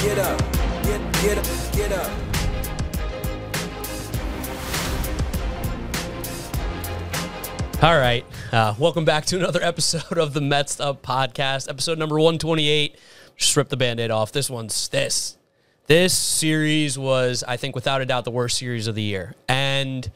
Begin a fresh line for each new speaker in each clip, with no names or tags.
get up, get up, get up.
All right, welcome back to another episode of the Mets'd podcast, episode number 128. Just rip the Band-Aid off. This series was, I think, without a doubt, the worst series of the year. And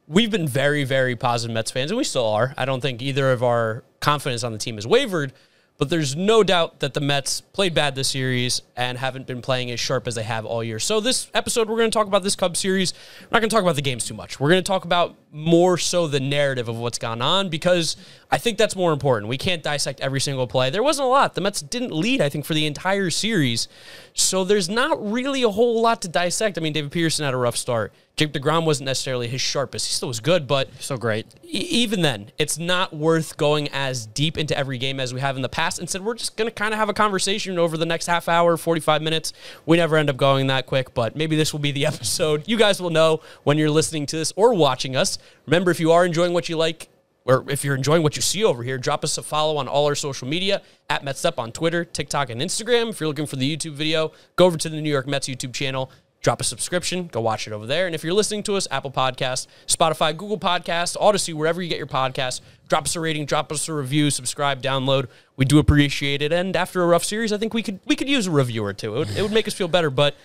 we've been very, very positive Mets fans, and we still are. I don't think either of our confidence on the team has wavered, but there's no doubt that the Mets played bad this series and haven't been playing as sharp as they have all year. So this episode, we're going to talk about this Cubs series. We're not going to talk about the games too much. We're going to talk about more so the narrative of what's gone on, because I think that's more important. We can't dissect every single play. There wasn't a lot. The Mets didn't lead, I think, for the entire series. So there's not really a whole lot to dissect. I mean, David Peterson had a rough start. Jake DeGrom wasn't necessarily his sharpest. He still was good, but
so great.
Even then, it's not worth going as deep into every game as we have in the past. Instead, we're just going to kind of have a conversation over the next half hour, 45 minutes. We never end up going that quick, but maybe this will be the episode. You guys will know when you're listening to this or watching us. Remember, if you are enjoying what you like, or if you're enjoying what you see over here, drop us a follow on all our social media, at Mets'd on Twitter, TikTok, and Instagram. If you're looking for the YouTube video, go over to the New York Mets YouTube channel. Drop a subscription. Go watch it over there. And if you're listening to us, Apple Podcasts, Spotify, Google Podcasts, Odyssey, wherever you get your podcast, drop us a rating, drop us a review, subscribe, download. We do appreciate it. And after a rough series, I think we could use a review or two. It would make us feel better. But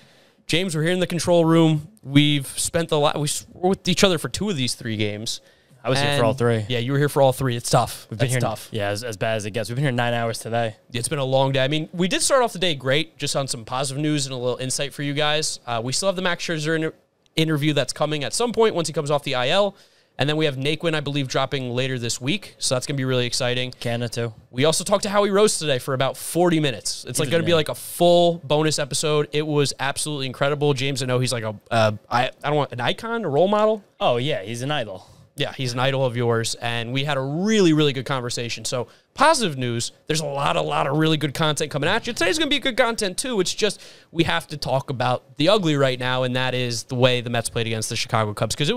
James, we're here in the control room. We've spent we were with each other for 2 of these 3 games.
I was here for all 3.
Yeah, you were here for all 3. It's tough.
We've been here
tough.
Yeah, as bad as it gets. We've been here 9 hours today.
It's been a long day. I mean, we did start off the day great, just on some positive news and a little insight for you guys. We still have the Max Scherzer interview that's coming at some point once he comes off the IL. And then we have Naquin, I believe, dropping later this week. So that's going to be really exciting.
Canada, too.
We also talked to Howie Rose today for about 40 minutes. It's like going to be like a full bonus episode. It was absolutely incredible. James, I know he's like I don't want an icon, a role model.
Oh, yeah, he's an idol.
Yeah, he's an idol of yours, and we had a really, really good conversation. So, positive news, there's a lot of really good content coming at you. Today's going to be good content, too. It's just we have to talk about the ugly right now, and that is the way the Mets played against the Chicago Cubs, because it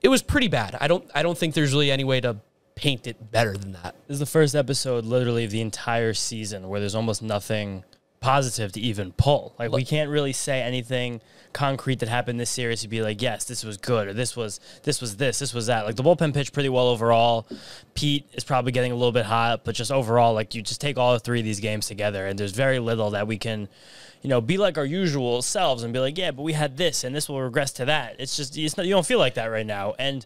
was pretty bad. I don't think there's really any way to paint it better than that.
This is the first episode, literally, of the entire season where there's almost nothing positive to even pull. Like, we can't really say anything concrete that happened this series to be like, yes, this was good, or this was that. Like, the bullpen pitched pretty well overall. Pete is probably getting a little bit hot, but just overall, like, you just take all 3 of these games together, and there's very little that we can, be like our usual selves and be like, yeah, but we had this, and this will regress to that. It's just, you don't feel like that right now. And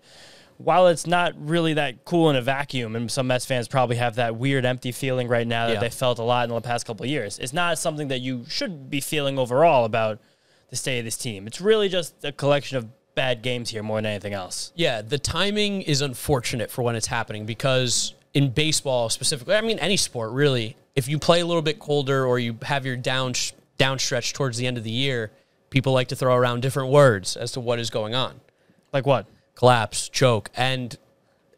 while it's not really that cool in a vacuum, and some Mets fans probably have that weird empty feeling right now that they felt a lot in the past couple of years, it's not something that you should be feeling overall about the state of this team. It's really just a collection of bad games here more than anything else.
Yeah, the timing is unfortunate for when it's happening, because in baseball specifically, I mean any sport really, if you play a little bit colder or you have your downstretch towards the end of the year, people like to throw around different words as to what is going on.
Like what?
Collapse, choke, and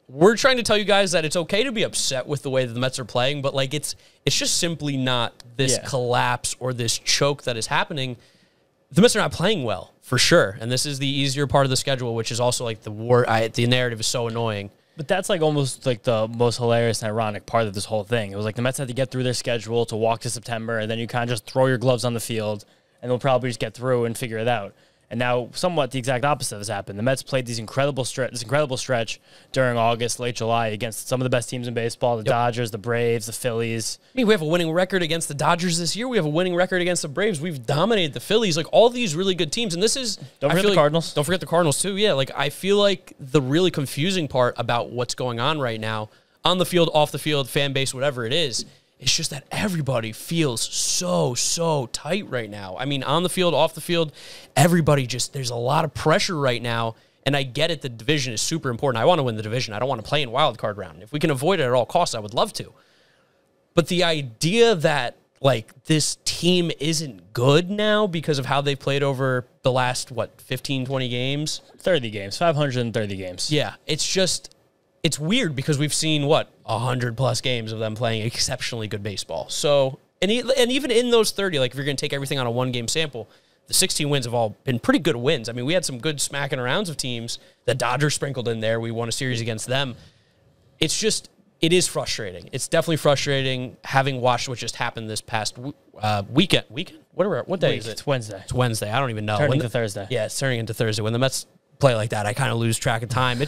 we're trying to tell you guys that it's okay to be upset with the way that the Mets are playing, but like it's just simply not this collapse or this choke that is happening. The Mets are not playing well, for sure, and this is the easier part of the schedule, which is also like the narrative is so annoying.
But that's like almost like the most hilarious and ironic part of this whole thing. It was like the Mets had to get through their schedule to walk to September, and then you kind of just throw your gloves on the field, and they'll probably just get through and figure it out. And now, somewhat the exact opposite has happened. The Mets played this incredible stretch during August, late July, against some of the best teams in baseball: the Dodgers, the Braves, the Phillies.
I mean, we have a winning record against the Dodgers this year. We have a winning record against the Braves. We've dominated the Phillies. Like, all these really good teams. And this is...
Don't forget the Cardinals.
Don't forget the Cardinals, too. Yeah, like, I feel like the really confusing part about what's going on right now, on the field, off the field, fan base, whatever it is, it's just that everybody feels so tight right now. I mean, on the field, off the field, everybody just, there's a lot of pressure right now. And I get it, the division is super important. I want to win the division. I don't want to play in wild card round. If we can avoid it at all costs, I would love to. But the idea that, like, this team isn't good now because of how they played over the last, 15, 20 games?
30 games, 530 games.
Yeah, it's just... It's weird because we've seen, 100-plus games of them playing exceptionally good baseball. So, and even in those 30, like, if you're going to take everything on a one-game sample, the 16 wins have all been pretty good wins. I mean, we had some good smacking arounds of teams. The Dodgers sprinkled in there. We won a series against them. It's just, it is frustrating. It's definitely frustrating having watched what just happened this past weekend. What day is it?
It's Wednesday.
It's Wednesday. I don't even know.
Turning to Thursday.
Yeah, it's turning into Thursday. When the Mets play like that, I kind of lose track of time.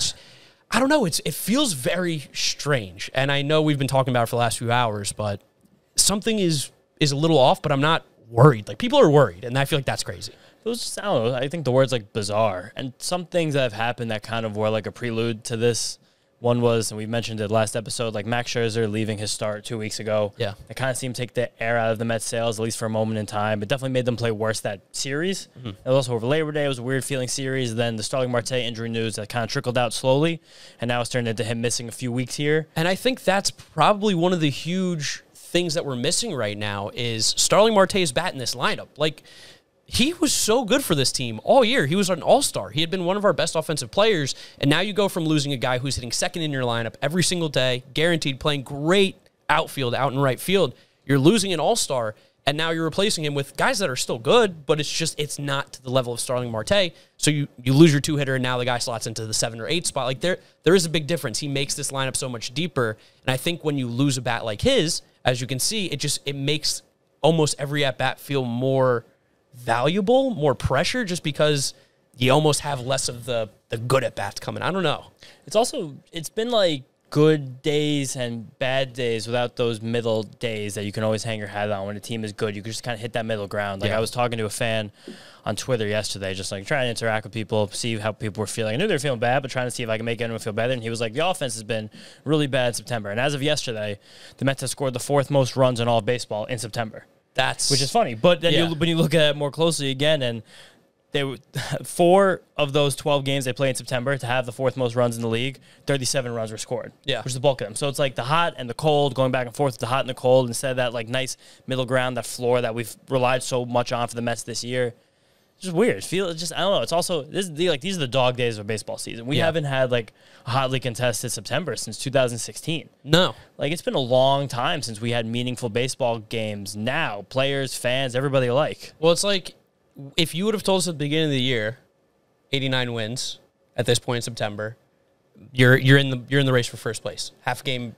I don't know. It feels very strange. And I know we've been talking about it for the last few hours, but something is a little off, but I'm not worried. Like, people are worried, and I feel like that's crazy.
It was just, I don't know, I think the word's like bizarre. And some things that have happened that kind of were like a prelude to this. One was, and we mentioned it last episode, like Max Scherzer leaving his start 2 weeks ago.
Yeah.
It kind of seemed to take the air out of the Mets sails, at least for a moment in time. It definitely made them play worse that series. Mm-hmm. It was also over Labor Day. It was a weird feeling series. Then the Starling Marte injury news that kind of trickled out slowly. And now it's turned into him missing a few weeks here.
And I think that's probably one of the huge things that we're missing right now is Starling Marte's bat in this lineup. Like, he was so good for this team all year. He was an all-star. He had been one of our best offensive players, and now you go from losing a guy who's hitting second in your lineup every single day, guaranteed, playing great outfield, out in right field. You're losing an all-star, and now you're replacing him with guys that are still good, but it's not to the level of Starling Marte. So you lose your two-hitter, and now the guy slots into the 7 or 8 spot. Like, there is a big difference. He makes this lineup so much deeper, and I think when you lose a bat like his, as you can see, it makes almost every at-bat feel more valuable, more pressure, just because you almost have less of the good at bats coming. I don't know.
It's been like good days and bad days without those middle days that you can always hang your hat on. When a team is good, you can just kind of hit that middle ground. Like, I was talking to a fan on Twitter yesterday, just like trying to interact with people, see how people were feeling. I knew they were feeling bad, but trying to see if I can make anyone feel better. And he was like, the offense has been really bad in September. And as of yesterday, the Mets have scored the 4th most runs in all of baseball in September. Which is funny. But then when you look at it more closely again, and they were 4 of those 12 games they play in September to have the 4th most runs in the league, 37 runs were scored. Yeah. Which is the bulk of them. So it's like the hot and the cold, going back and forth with the hot and the cold, instead of that like nice middle ground, that floor that we've relied so much on for the Mets this year. It's just weird. I don't know. It's also these are the dog days of baseball season. We haven't had like a hotly contested September since 2016.
No.
Like, it's been a long time since we had meaningful baseball games. Now, players, fans, everybody alike.
Well, it's like if you would have told us at the beginning of the year, 89 wins at this point in September, you're in the race for first place. Half a game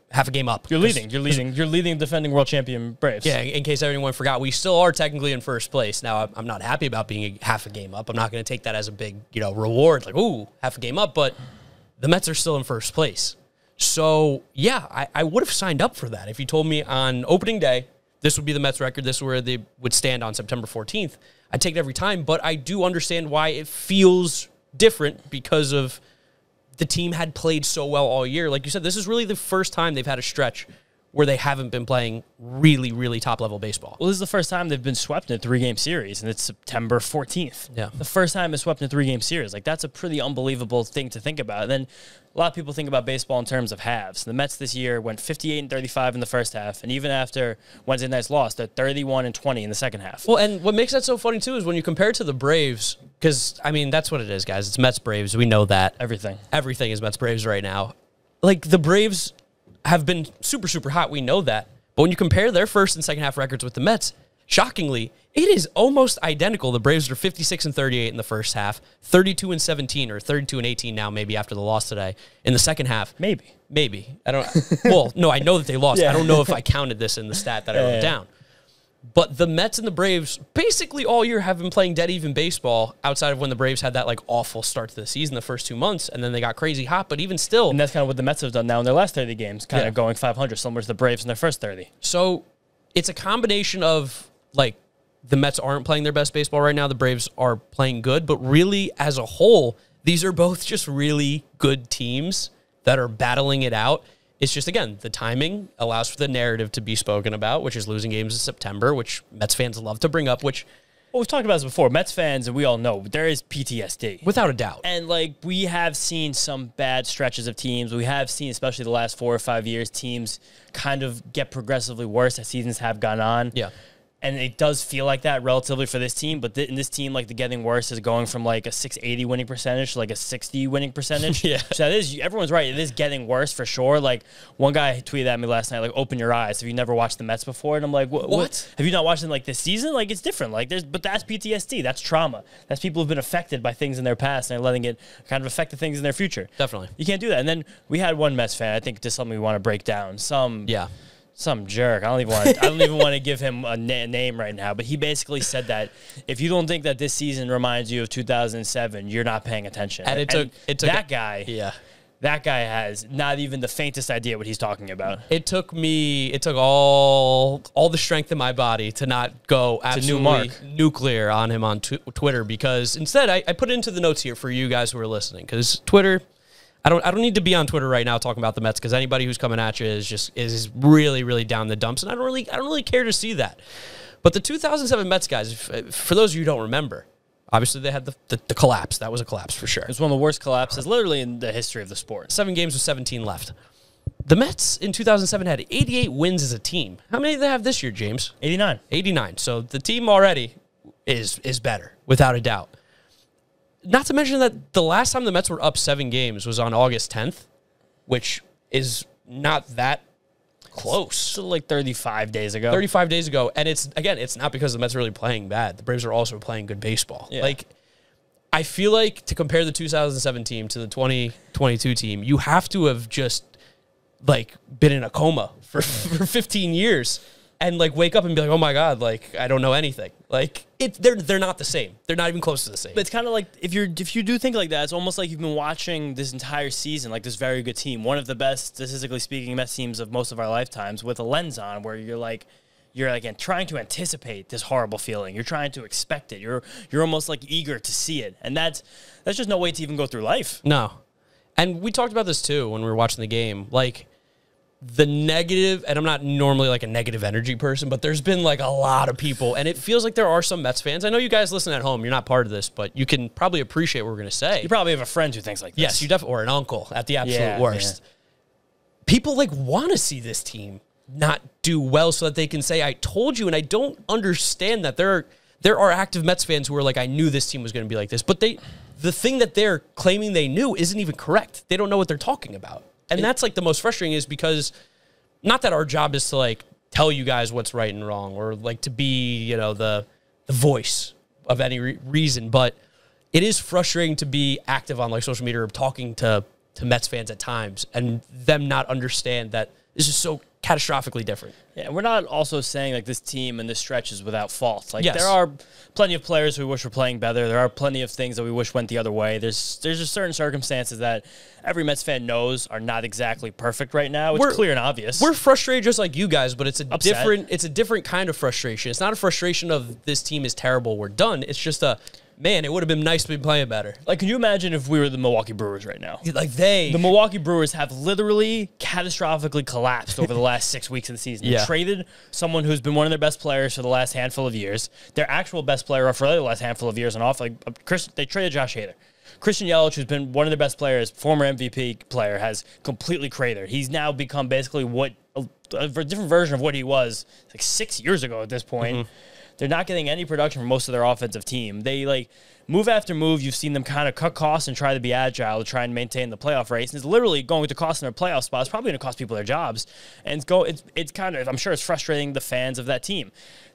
up.
You're leading defending world champion Braves.
Yeah, in case anyone forgot, we still are technically in first place. Now, I'm not happy about being half a game up. I'm not going to take that as a big, reward, like, ooh, half a game up, but the Mets are still in first place. So, yeah, I would have signed up for that. If you told me on opening day, this would be the Mets record, this is where they would stand on September 14th, I'd take it every time, but I do understand why it feels different because of the team had played so well all year. Like you said, this is really the first time they've had a stretch where they haven't been playing really, really top-level baseball.
Well, this is the first time they've been swept in a 3-game series, and it's September 14th.
Yeah.
The first time they're swept in a 3-game series. Like, that's a pretty unbelievable thing to think about. And then a lot of people think about baseball in terms of halves. The Mets this year went 58-35 in the first half, and even after Wednesday night's loss, they're 31-20 in the second half.
Well, and what makes that so funny, too, is when you compare it to the Braves, because, I mean, that's what it is, guys. It's Mets-Braves. We know that. Everything is Mets-Braves right now. Like, the Braves have been super, super hot. We know that. But when you compare their first and second half records with the Mets, shockingly, it is almost identical. The Braves are 56-38 in the first half, 32-17 or 32-18 now, maybe after the loss today in the second half. Maybe. I don't. Well, no, I know that they lost. I don't know if I counted this in the stat that I wrote down. But the Mets and the Braves basically all year have been playing dead even baseball outside of when the Braves had that like awful start to the season the first 2 months, and then they got crazy hot. But even still.
And that's kind of what the Mets have done now in their last 30 games, kind of going 500, similar to the Braves in their first 30.
So it's a combination of like the Mets aren't playing their best baseball right now. The Braves are playing good. But really, as a whole, these are both just really good teams that are battling it out. It's just, again, the timing allows for the narrative to be spoken about, which is losing games in September, which Mets fans love to bring up, which...
Well, we've talked about this before. Mets fans, and we all know, there is PTSD.
Without a doubt.
And, like, we have seen some bad stretches of teams. We have seen, especially the last 4 or 5 years, teams kind of get progressively worse as seasons have gone on.
Yeah.
And it does feel like that relatively for this team, but in this team, like, the getting worse is going from like a 680 winning percentage to like a 60 winning percentage.
Yeah.
So everyone's right. It is getting worse for sure. Like, one guy tweeted at me last night, like, open your eyes. Have you never watched the Mets before? And I'm like, what? Have you not watched them like this season? Like, it's different. Like, but that's PTSD. That's trauma. That's people who've been affected by things in their past and they're letting it kind of affect the things in their future.
Definitely.
You can't do that. And then we had one Mets fan, I think this is something we want to break down. Some jerk. I don't even want to give him a name right now, but he basically said that if you don't think that this season reminds you of 2007, you're not paying attention.
And it took
that guy.
Yeah.
That guy has not even the faintest idea what he's talking about.
It took all the strength in my body to not go absolutely nuclear on him on Twitter, because instead I put it into the notes here for you guys who are listening, because Twitter, I don't need to be on Twitter right now talking about the Mets, because anybody who's coming at you is really, really down the dumps, and I don't really care to see that. But the 2007 Mets guys, for those of you who don't remember, obviously they had the collapse. That was a collapse for sure.
It was one of the worst collapses literally in the history of the sport.
7 games with 17 left. The Mets in 2007 had 88 wins as a team. How many do they have this year, James?
89.
89. So the team already is better, without a doubt. Not to mention that the last time the Mets were up 7 games was on August 10th, which is not that close.
So like 35 days ago.
35 days ago. And it's not because the Mets are really playing bad. The Braves are also playing good baseball.
Yeah.
Like, I feel like to compare the 2007 team to the 2022 team, you have to have just, like, been in a coma for 15 years. And like wake up and be like, oh my God, like I don't know anything. Like they're not the same. They're not even close to the same.
But it's kind of like if you do think like that, it's almost like you've been watching this entire season, like this very good team, one of the best statistically speaking Mets teams of most of our lifetimes, with a lens on where you're trying to anticipate this horrible feeling. You're trying to expect it. You're almost like eager to see it, and that's just no way to even go through life.
No, and we talked about this too when we were watching the game, like. The negative, and I'm not normally like a negative energy person, but there's been like a lot of people, and it feels like there are some Mets fans. I know you guys listen at home, you're not part of this, but you can probably appreciate what we're going to say.
You probably have a friend who thinks like this.
Yes, you definitely, or an uncle at the absolute worst. Yeah. People like want to see this team not do well so that they can say, I told you, and I don't understand that there are active Mets fans who are like, I knew this team was going to be like this, but the thing that they're claiming they knew isn't even correct. They don't know what they're talking about. And that's like the most frustrating, is because not that our job is to like tell you guys what's right and wrong, or like to be, you know, the voice of any reason, but it is frustrating to be active on like social media or talking to Mets fans at times and them not understand that this is so catastrophically different.
Yeah, we're not also saying like this team and this stretch is without fault. Like
yes.
There are plenty of players who we wish were playing better. There are plenty of things that we wish went the other way. There's just certain circumstances that every Mets fan knows are not exactly perfect right now. It's clear and obvious.
We're frustrated just like you guys, but it's a different kind of frustration. It's not a frustration of this team is terrible, we're done. It's just man, it would have been nice to be playing better.
Like, can you imagine if we were the Milwaukee Brewers right now?
The
Milwaukee Brewers have literally catastrophically collapsed over the last 6 weeks of the season. They traded someone who's been one of their best players for the last handful of years. Their actual best player for the last handful of years and off. They traded Josh Hader. Christian Yelich, who's been one of their best players, former MVP player, has completely cratered. He's now become basically a different version of what he was like 6 years ago at this point. Mm-hmm. They're not getting any production from most of their offensive team. They, like, move after move, you've seen them kind of cut costs and try to be agile to try and maintain the playoff race. And it's literally going to cost them their playoff spot. It's probably going to cost people their jobs. And it's kind of, I'm sure it's frustrating the fans of that team.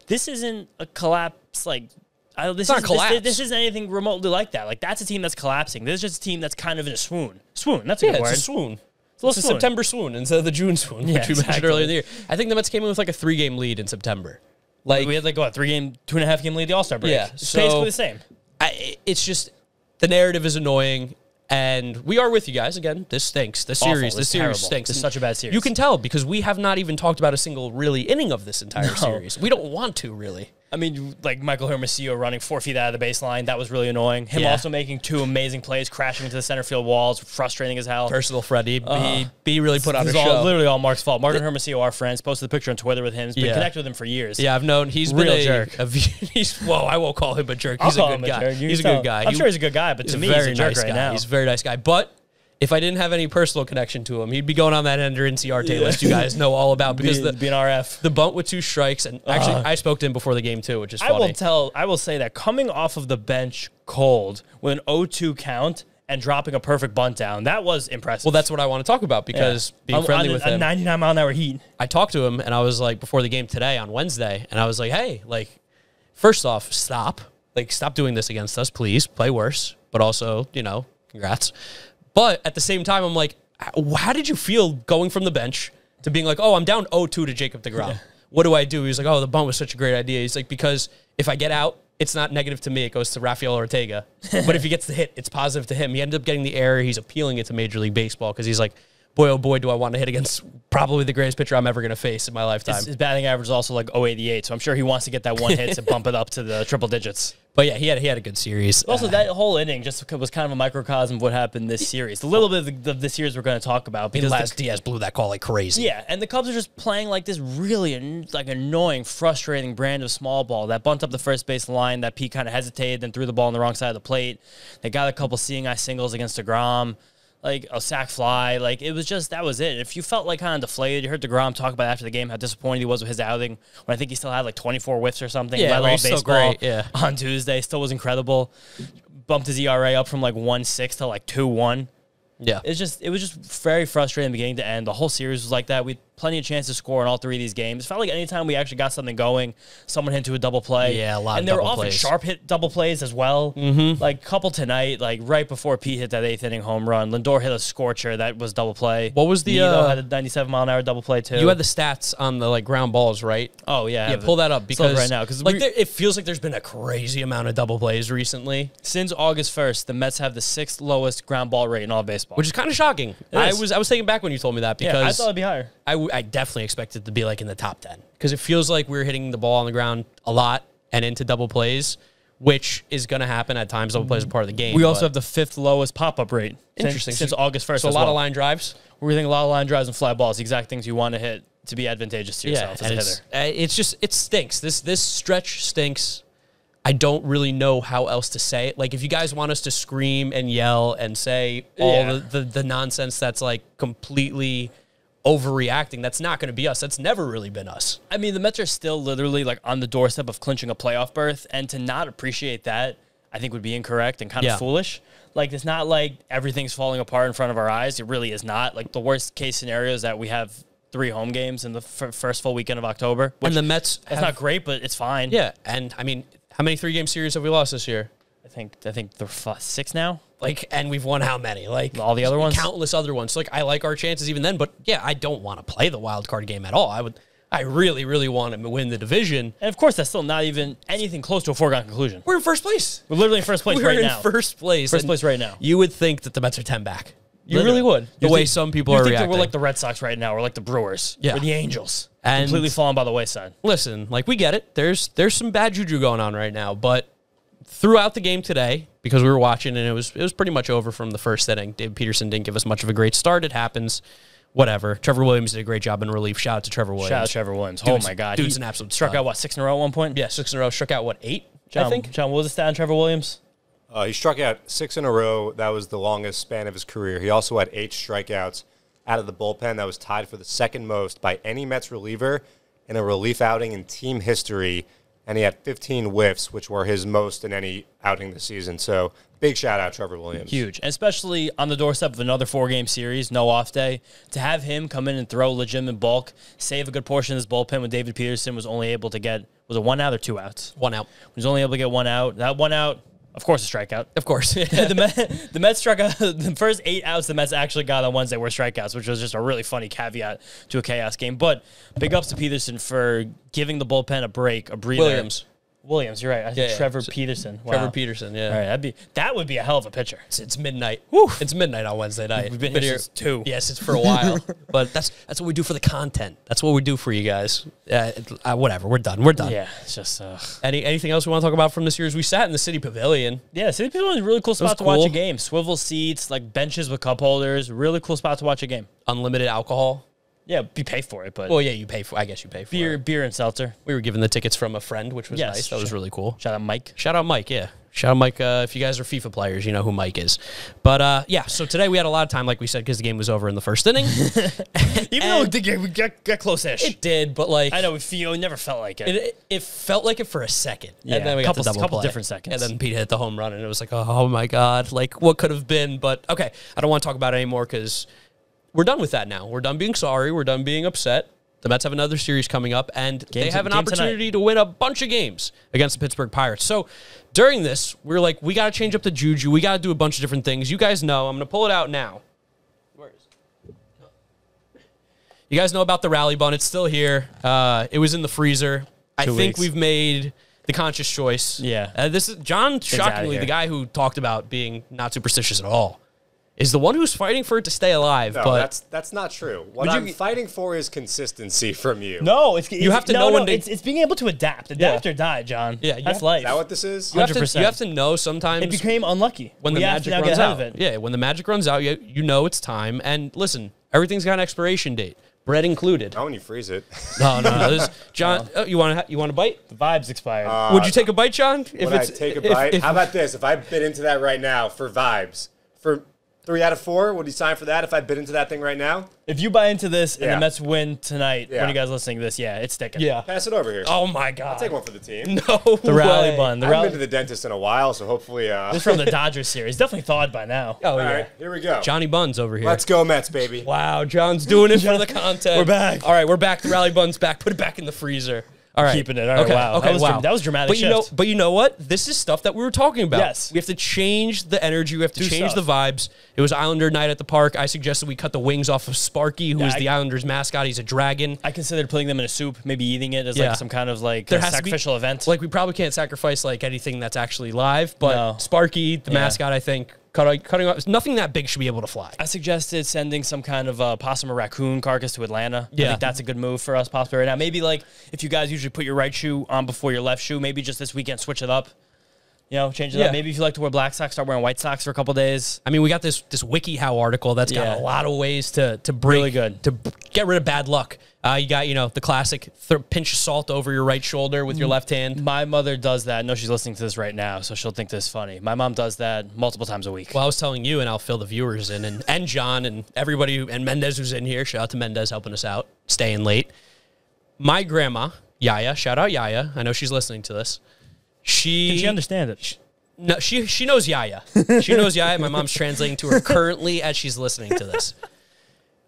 This isn't a collapse, like, this isn't anything remotely like that. Like, that's a team that's collapsing. This is just a team that's kind of in a swoon. Swoon, that's a good word.
It's a swoon. It's a September swoon instead of the June swoon, which we mentioned earlier in the year. I think the Mets came in with like a 3-game lead in September. Like,
we had like what, 2.5 game lead the All-Star break. Yeah, it's basically the same.
It's just the narrative is annoying, and we are with you guys again. This stinks. The series stinks.
It's such a bad series.
You can tell because we have not even talked about a single really inning of this entire series. We don't want to really.
I mean, like Michael Hermosillo running 4 feet out of the baseline, that was really annoying. Him also making 2 amazing plays, crashing into the center field walls, frustrating as hell.
Personal Freddie, B really put on a show.
Literally all Mark's fault. Mark and Hermosillo are friends. Posted the picture on Twitter with him. He's been connected with him for years.
Yeah, I've known. He's been a jerk. Well, I won't call him a jerk. He's a good guy. He's a good guy.
I'm sure he's a good guy, but to me, he's a jerk right now.
He's a very nice guy. But if I didn't have any personal connection to him, he'd be going on that Ender NCRT list you guys know all about, because the bunt with 2 strikes, and actually I spoke to him before the game too, which is funny.
I will say that coming off of the bench cold with an 0-2 count and dropping a perfect bunt down, that was impressive.
Well, that's what I want to talk about, because being friendly with him.
A 99-mile-an-hour heat.
I talked to him, and I was like, before the game today on Wednesday, and I was like, hey, like, first off, stop doing this against us, please. Play worse, but also, you know, congrats. But at the same time, I'm like, how did you feel going from the bench to being like, oh, I'm down 0-2 to Jacob deGrom. Yeah. What do I do? He's like, oh, the bunt was such a great idea. He's like, because if I get out, it's not negative to me. It goes to Rafael Ortega. But if he gets the hit, it's positive to him. He ended up getting the error. He's appealing it to Major League Baseball because he's like, boy, oh boy, do I want to hit against probably the greatest pitcher I'm ever going to face in my lifetime.
His batting average is also like 088, so I'm sure he wants to get that one hit to bump it up to the triple digits.
But yeah, he had a good series.
Also, that whole inning just was kind of a microcosm of what happened this series. A little bit of the series we're going to talk about.
Because Diaz blew that call like crazy.
Yeah, and the Cubs are just playing like this really annoying, frustrating brand of small ball. That bunt up the first base line that Pete kind of hesitated and threw the ball on the wrong side of the plate. They got a couple seeing eye singles against DeGrom. Like a sac fly, like it was just, that was it. If you felt like kind of deflated, you heard DeGrom talk about after the game how disappointed he was with his outing when I think he still had like 24 whiffs or something.
Yeah,
he's
still great. Yeah,
on Tuesday, still was incredible. Bumped his ERA up from like 1.6 to like 2.1.
Yeah,
it was just very frustrating beginning to end. The whole series was like that. We had plenty of chances to score in all three of these games. It felt like anytime we actually got something going, someone hit into a double play.
Yeah, a lot
and
of
they
double
were often
plays.
Sharp hit double plays as well.
Mm-hmm.
Like a couple tonight, like right before Pete hit that 8th inning home run. Lindor hit a scorcher that was double play.
What was the
Nito had a 97-mile-an-hour double play too.
You had the stats on the like ground balls, right?
Oh yeah,
yeah. Pull that up because
right now because
like it feels like there's been a crazy amount of double plays recently.
Since August 1st, the Mets have the 6th lowest ground ball rate in all baseball,
which is kind of shocking. I was taken back when you told me that because
I thought it'd be higher.
I definitely expected to be like in the top 10 because it feels like we're hitting the ball on the ground a lot and into double plays, which is going to happen at times. Double plays are part of the game.
We also have the 5th lowest pop-up rate.
Interesting.
Since August 1st.
So a lot of line drives.
We're hitting a lot of line drives and fly balls, the exact things you want to hit to be advantageous to yourself as a hitter.
It's just, it stinks. This stretch stinks. I don't really know how else to say it. Like, if you guys want us to scream and yell and say all the nonsense that's like completely overreacting, that's not going to be us. That's never really been us.
I mean, the Mets are still literally like on the doorstep of clinching a playoff berth, and to not appreciate that, I think would be incorrect and kind of foolish. Like, it's not like everything's falling apart in front of our eyes. It really is not. Like, the worst case scenario is that we have 3 home games in the first full weekend of October.
And the Mets,
that's not great, but it's fine.
Yeah, and I mean, how many 3-game series have we lost this year?
I think they're 6 now.
Like, and we've won how many? Like
all the other ones,
countless other ones. So, like, I like our chances even then, but yeah, I don't want to play the wild card game at all. I really, really want to win the division.
And of course, that's still not even anything close to a foregone conclusion.
We're in first place.
We're literally in first place right now.
We're in first place.
First place right now.
You would think that the Mets are 10 back.
You really would.
The way some people are reacting.
We're like the Red Sox right now. We're like the Brewers.
Yeah.
We're the Angels.
And
completely falling by the wayside.
Listen, like, we get it. There's some bad juju going on right now, but throughout the game today, because we were watching and it was pretty much over from the first inning. Dave Peterson didn't give us much of a great start. It happens. Whatever. Trevor Williams did a great job in relief. Shout out to Trevor Williams.
Shout out to Trevor Williams. Oh my God.
Dude's an absolute
struck
stud.
out, what, 6 in a row at one point?
Yeah, 6 in a row. Struck out, what, 8?
John,
I think.
John, what was the stat on Trevor Williams?
He struck out 6 in a row. That was the longest span of his career. He also had 8 strikeouts out of the bullpen. That was tied for the second most by any Mets reliever in a relief outing in team history. And he had 15 whiffs, which were his most in any outing this season. So big shout out, Trevor Williams.
Huge. And especially on the doorstep of another 4-game series, no off day, to have him come in and throw legitimate bulk, save a good portion of his bullpen when David Peterson was only able to get, was it 1 out or 2 outs?
1 out.
He was only able to get 1 out. That 1 out, of course, a strikeout.
Of course.
the Mets struck out, the first 8 outs the Mets actually got on Wednesday were strikeouts, which was just a really funny caveat to a chaos game. But big ups to Peterson for giving the bullpen a break, a breather. Williams, you're right. I think Trevor Peterson. Wow.
Trevor Peterson, yeah.
All right, that would be a hell of a pitcher.
It's midnight. Woo. It's midnight on Wednesday night.
We've been here since 2.
Yes, it's for a while. But that's what we do for the content. That's what we do for you guys. Whatever. We're done.
Yeah, it's just...
Anything else we want to talk about from this series? We sat in the City Pavilion.
Yeah, City Pavilion is a really cool spot to watch a game. Swivel seats, like benches with cup holders. Really cool spot to watch a game.
Unlimited alcohol.
Yeah, you pay for it, but...
Well, yeah, I guess you pay for it.
Beer and seltzer.
We were given the tickets from a friend, which was nice. That was really cool.
Shout out Mike.
Shout out Mike, yeah. Shout out Mike. If you guys are FIFA players, you know who Mike is. But, yeah, so today we had a lot of time, like we said, because the game was over in the first inning.
Even though the game got close-ish.
It did, but, like...
I know, it never felt like it.
It felt like it for a second.
Yeah,
and then we got the double play.
Different seconds.
And then Pete hit the home run, and it was like, oh, my God. Like, what could have been? But, okay, I don't want to talk about it anymore because... We're done with that now. We're done being sorry. We're done being upset. The Mets have another series coming up, and they have an opportunity to win a bunch of games against the Pittsburgh Pirates. So during this, we're like, we got to change up the juju. We got to do a bunch of different things. You guys know. I'm going to pull it out now. Where is it? You guys know about the Rally Bun. It's still here. It was in the freezer. I
2
think
weeks.
we've made the conscious choice.
Yeah.
This is John, shockingly,
here.
the guy who talked about being not superstitious at all, is the one who's fighting for it to stay alive.
No,
but
that's not true. What I'm fighting for is consistency from you.
No, it's
You have to know when to-
it's being able to adapt. Adapt or die, John.
Yeah, you
that's
have-
life.
Is that what this is?
you have, to,
100%.
you have to know sometimes
It became unlucky
when the
We have to
magic
now
runs
get ahead
out.
of it.
Yeah, when the magic runs out, you know it's time. And listen, everything's got an expiration date, bread included.
Not when you freeze it.
No. This, John, you want a bite?
The vibes expired.
Would you take a bite, John?
Would I take a bite? How about this? If I bit into that right now for vibes, for 3 out of 4, would you sign for that if I bit into that thing right now?
If you buy into this and
Yeah.
the Mets win tonight,
Yeah.
when you guys are listening to this, yeah, it's sticking.
Yeah.
Pass it over here.
Oh my God.
Take one for the team.
No.
The Rally
way.
Bun. The
I haven't
Rally.
been to the dentist in a while, so hopefully.
This is from the Dodgers series. Definitely thawed by now.
Oh
All
yeah.
right, here we go.
Johnny Buns over here.
Let's go, Mets, baby.
Wow, John's doing it for the content.
We're back.
All right, we're back. The Rally Bun's back. Put it back in the freezer. All right.
Keeping it. All right,
Okay.
wow.
Okay.
That was dramatic shift.
But you know what? This is stuff that we were talking about.
Yes.
We have to change the energy. We have to
Do
change
stuff.
the vibes. It was Islander night at the park. I suggested we cut the wings off of Sparky, who is the Islanders' mascot. He's a dragon.
I considered putting them in a soup, maybe eating it as
Yeah.
like some kind of like
There
a
has to be-
sacrificial event.
Like, we probably can't sacrifice like anything that's actually live, but
No.
Sparky, the
Yeah.
mascot, I think, cutting off, nothing that big should be able to fly.
I suggested sending some kind of possum or raccoon carcass to Atlanta. I
Yeah.
think that's a good move for us possibly right now. Maybe like if you guys usually put your right shoe on before your left shoe, maybe just this weekend switch it up. You know, change it
Yeah.
up. Maybe if you like to wear black socks, start wearing white socks for a couple days.
I mean, we got this WikiHow article that's got
Yeah.
a lot of ways to break,
Really good.
to get rid of bad luck. You got, the classic pinch of salt over your right shoulder with your left hand.
My mother does that. No, she's listening to this right now, so she'll think this is funny. My mom does that multiple times a week.
Well, I was telling you, and I'll fill the viewers in, and John and everybody, and Mendez who's in here. Shout out to Mendez helping us out, staying late. My grandma, Yaya, shout out Yaya. I know she's listening to this.
Can she understand it?
No, she knows Yaya. She knows Yaya. My mom's translating to her currently as she's listening to this.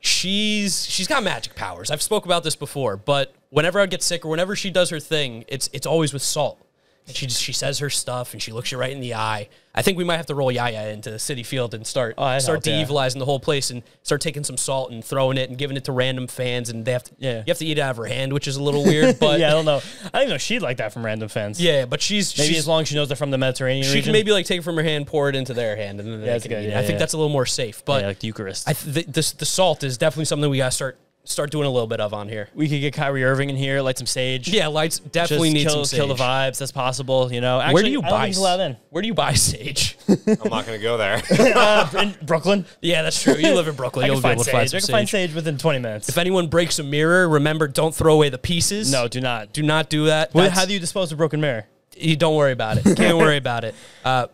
She's got magic powers. I've spoke about this before, but whenever I get sick or whenever she does her thing, it's always with salt. And she says her stuff and she looks you right in the eye. I think we might have to roll Yaya into the City Field and start
that'd help, yeah.
de-evilizing the whole place and start taking some salt and throwing it and giving it to random fans, and you have to eat it out of her hand, which is a little weird. But
yeah, I don't know. I didn't know she'd like that from random fans.
yeah, but she's
Maybe as long as she knows they're from the Mediterranean
she
region.
can maybe like take it from her hand, pour it into their hand, and then they
that's
can
good.
eat it.
Yeah,
I think
yeah.
that's a little more safe. But
yeah, like the Eucharist.
the salt is definitely something we gotta start doing a little bit of on here.
We could get Kyrie Irving in here, light some sage.
Yeah, lights definitely
Just
need
kill,
some
kill the
sage.
vibes. That's possible, you know. Actually,
Where do you
I don't
buy?
think he's allowed in.
Where do you buy sage?
I'm not going to go there.
In Brooklyn.
Yeah, that's true. You live in Brooklyn.
I
You'll
can
be
find
able to find
sage.
some
I can find
sage.
sage within 20 minutes.
If anyone breaks a mirror, remember, don't throw away the pieces.
No, do not.
Do not do that.
Well,
That's-
how do you dispose of broken mirror?
You don't worry about it. Can't worry about it.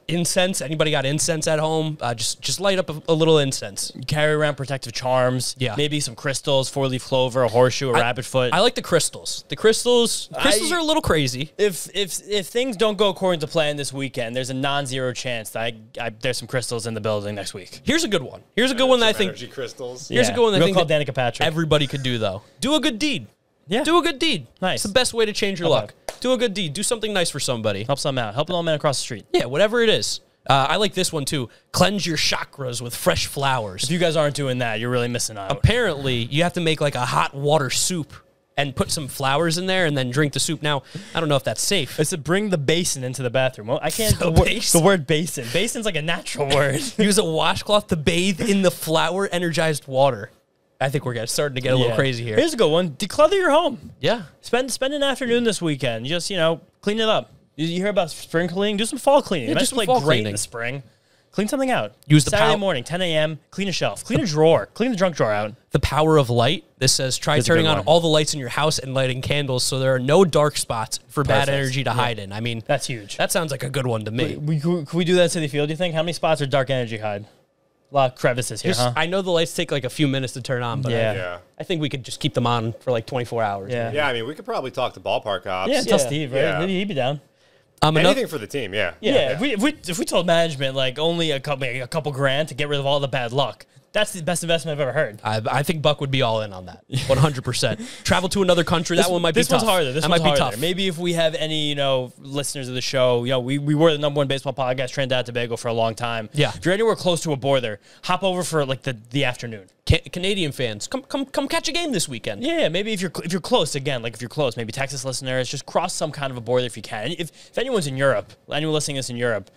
Incense. Anybody got incense at home? Just light up a little incense.
Carry around protective charms.
Yeah.
Maybe some crystals, 4-leaf clover, a horseshoe, a rabbit foot.
I like the crystals. The crystals are a little crazy.
if things don't go according to plan this weekend, there's a non-zero chance that there's some crystals in the building next week.
Here's a good one. Here's a good one that I think
Energy crystals.
Here's a good one that I
We'll
think
call
that
Danica Patrick.
everybody could do, though. Do a good deed.
Yeah.
Do a good deed.
Nice.
It's the best way to change your
Okay.
luck. Do a good deed. Do something nice for somebody.
Help some out. Help an old man across the street.
Yeah, whatever it is. I like this one, too. Cleanse your chakras with fresh flowers.
If you guys aren't doing that, you're really missing out.
Apparently, you have to make like a hot water soup and put some flowers in there and then drink the soup. Now, I don't know if that's safe.
It's to bring the basin into the bathroom. Well, I can't.
The
The
basin?
word basin. Basin's like a natural word.
Use a washcloth to bathe in the flower-energized water. I think we're starting to get a little crazy here.
Here's a good one. Declutter your home.
Yeah.
Spend an afternoon this weekend. Just, clean it up. You hear about spring cleaning? Do some fall cleaning.
Yeah,
It
do
might
some
play
fall
great in
cleaning.
the spring. Clean something out.
Use the
Saturday
pow-
morning, 10 a.m., clean a shelf. Clean a drawer. Clean the junk drawer out.
The power of light. This says, try
That's a
turning
good
on
one.
all the lights in your house and lighting candles so there are no dark spots for bad
Perfect.
energy to hide in. I mean,
That's huge.
that sounds like a good one to me.
Can we do that at City Field, do you think? How many spots are dark energy hide? A lot of crevices here, huh?
I know the lights take like a few minutes to turn on, but
Yeah.
Yeah.
I think we could just keep them on for like 24 hours.
Yeah.
Yeah, I mean, we could probably talk to ballpark cops.
Yeah, tell Steve, right?
Yeah.
Maybe he'd be down.
Anything for the team, yeah.
Yeah, If we told management like only a couple grand to get rid of all the bad luck, That's the best investment I've ever heard.
I think Buck would be all in on that, 100%. Travel to another country, that one might be tough.
This one's harder. This
might
one's
be
harder.
tough.
Maybe if we have any, listeners of the show, we were the #1 baseball podcast, Trinidad and Tobago for a long time.
Yeah.
If you're anywhere close to a border, hop over for like the afternoon.
Canadian fans, come catch a game this weekend.
Yeah, maybe if you're close, again, like if you're close, maybe Texas listeners, just cross some kind of a border if you can. And if anyone's in Europe, anyone listening to this in Europe,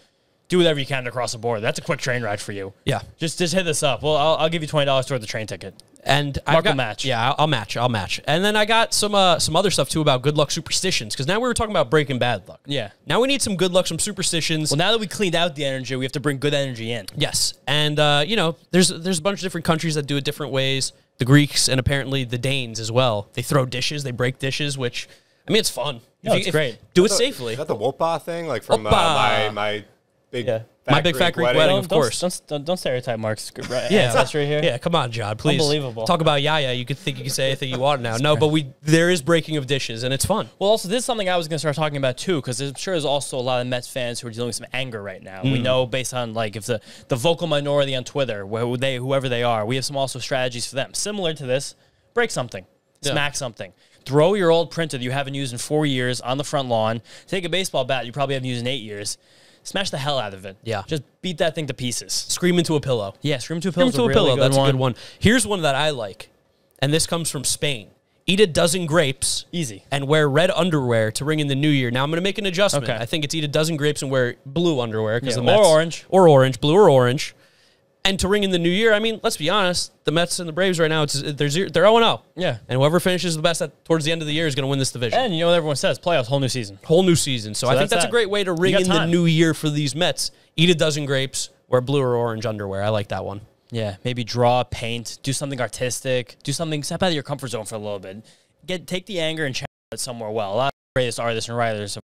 do whatever you can to cross the border. That's a quick train ride for you.
Yeah.
Just hit this up. Well, I'll give you $20 toward the train ticket.
And
Mark will match.
Yeah, I'll match. And then I got some other stuff too about good luck superstitions, because now we were talking about breaking bad luck.
Yeah.
Now we need some good luck, some superstitions.
Well, now that we cleaned out the energy, we have to bring good energy in.
Yes, and there's a bunch of different countries that do it different ways. The Greeks and apparently the Danes as well. They throw dishes, they break dishes, which it's fun.
No, it's great.
Do it safely.
Is that the Whoopah thing? Like from my big
My big fat Greek wedding, of course.
Don't stereotype Mark's
Yeah,
ancestry here.
Yeah, come on, John, please.
Unbelievable.
Talk about Yaya. You could think you can say anything you want now. No, but there is breaking of dishes, and it's fun.
Well, also, this is something I was going to start talking about, too, because I'm sure there's also a lot of Mets fans who are dealing with some anger right now. We know based on, like, if the vocal minority on Twitter, whoever they are, we have some also strategies for them. Similar to this, break something. Smack something. Throw your old printer that you haven't used in 4 years on the front lawn. Take a baseball bat you probably haven't used in 8 years. Smash the hell out of it.
Yeah.
Just beat that thing to pieces.
Scream into a pillow.
Yeah, scream into a pillow.
That's a good one. Here's one that I like, and this comes from Spain. Eat a dozen grapes.
Easy.
And wear red underwear to ring in the new year. Now, I'm going to make an adjustment.
Okay.
I think it's eat a dozen grapes and wear blue underwear.
Yeah,
The Mets,
or orange.
Or orange. Blue or orange. And to ring in the new year, let's be honest, the Mets and the Braves right now, they're 0-0.
Yeah.
And whoever finishes the best towards the end of the year is going to win this division.
And you know what everyone says, playoffs, whole new season.
Whole new season. So I think that's a great way to ring in the new year for these Mets. Eat a dozen grapes, wear blue or orange underwear. I like that one.
Yeah, maybe draw, paint, do something artistic, do something, step out of your comfort zone for a little bit. Take the anger and channel it somewhere well. A lot of the greatest artists and writers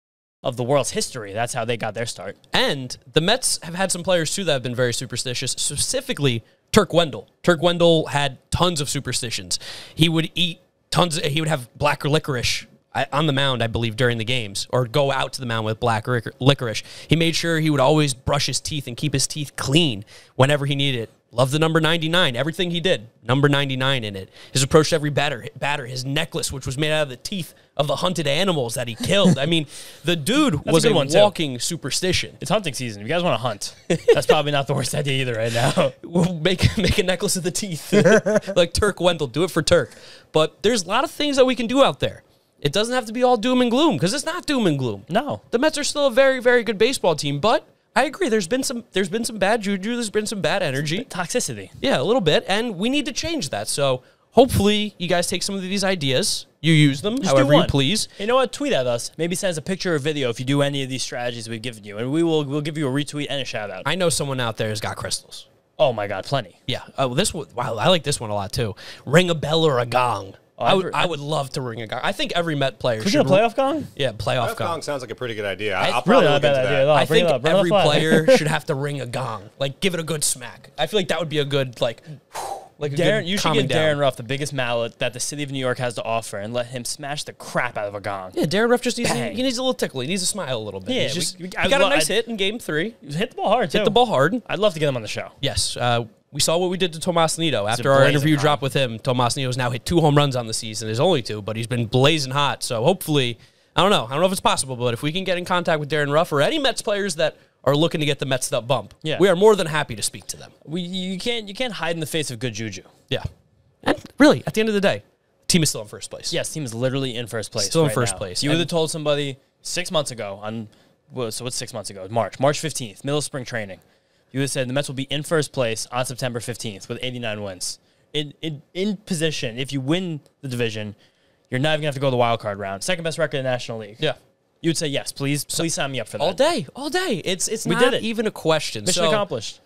of the world's history, that's how they got their start.
And the Mets have had some players, too, that have been very superstitious, specifically Turk Wendell. Turk Wendell had tons of superstitions. He would eat he would have black licorice on the mound, I believe, during the games, or go out to the mound with black licorice. He made sure he would always brush his teeth and keep his teeth clean whenever he needed it. Loved the number 99. Everything he did, number 99 in it. His approach to every batter, his necklace, which was made out of the teeth of the hunted animals that he killed. The dude was a walking superstition.
It's hunting season. If you guys want to hunt, that's probably not the worst idea either right now.
We'll make a necklace of the teeth. Like Turk Wendell. Do it for Turk. But there's a lot of things that we can do out there. It doesn't have to be all doom and gloom, because it's not doom and gloom.
No.
The Mets are still a very, very good baseball team, but I agree. There's been some bad juju. There's been some bad energy.
Toxicity.
Yeah, a little bit. And we need to change that. So hopefully you guys take some of these ideas. You use them however you please.
You know what? Tweet at us. Maybe send us a picture or video if you do any of these strategies we've given you. And we'll give you a retweet and a shout out.
I know someone out there has got crystals.
Oh my God, plenty.
Yeah. Wow, I like this one a lot too. Ring a bell or a gong. I would love to ring a gong. I think every Met player should.
Could you get a playoff gong?
Yeah, playoff gong.
Sounds like a pretty good idea. I'll
really
probably
not a
look
bad
into
idea
that.
at all.
I think every player should have to ring a gong. Like, give it a good smack. I feel like that would be a good,
Darren, you should give Darren Ruff the biggest mallet that the city of New York has to offer and let him smash the crap out of a gong.
Yeah, Darren Ruff just needs a little tickle. He needs to smile a little bit.
Yeah,
he got a nice hit in Game 3.
Hit the ball hard, too.
Hit the ball hard.
I'd love to get him on the show.
Yes. We saw what we did to Tomas Nido. After our interview dropped with him, Tomas Nido's now hit 2 home runs on the season. There's only 2, but he's been blazing hot. So hopefully, I don't know if it's possible, but if we can get in contact with Darren Ruff or any Mets players that are looking to get the Mets up bump, we are more than happy to speak to them.
You can't hide in the face of good juju.
Yeah. And really, at the end of the day, the team is still in first place.
Yes, team is literally in first place.
Still in first place.
You would have told somebody 6 months ago so what's 6 months ago? March 15th, middle of spring training. You would have said the Mets will be in first place on September 15th with 89 wins. In position, if you win the division, you're not even going to have to go to the wild card round. Second best record in the National League.
Yeah.
You would say, yes, please sign me up for that.
All day. It's not even a question.
Mission accomplished.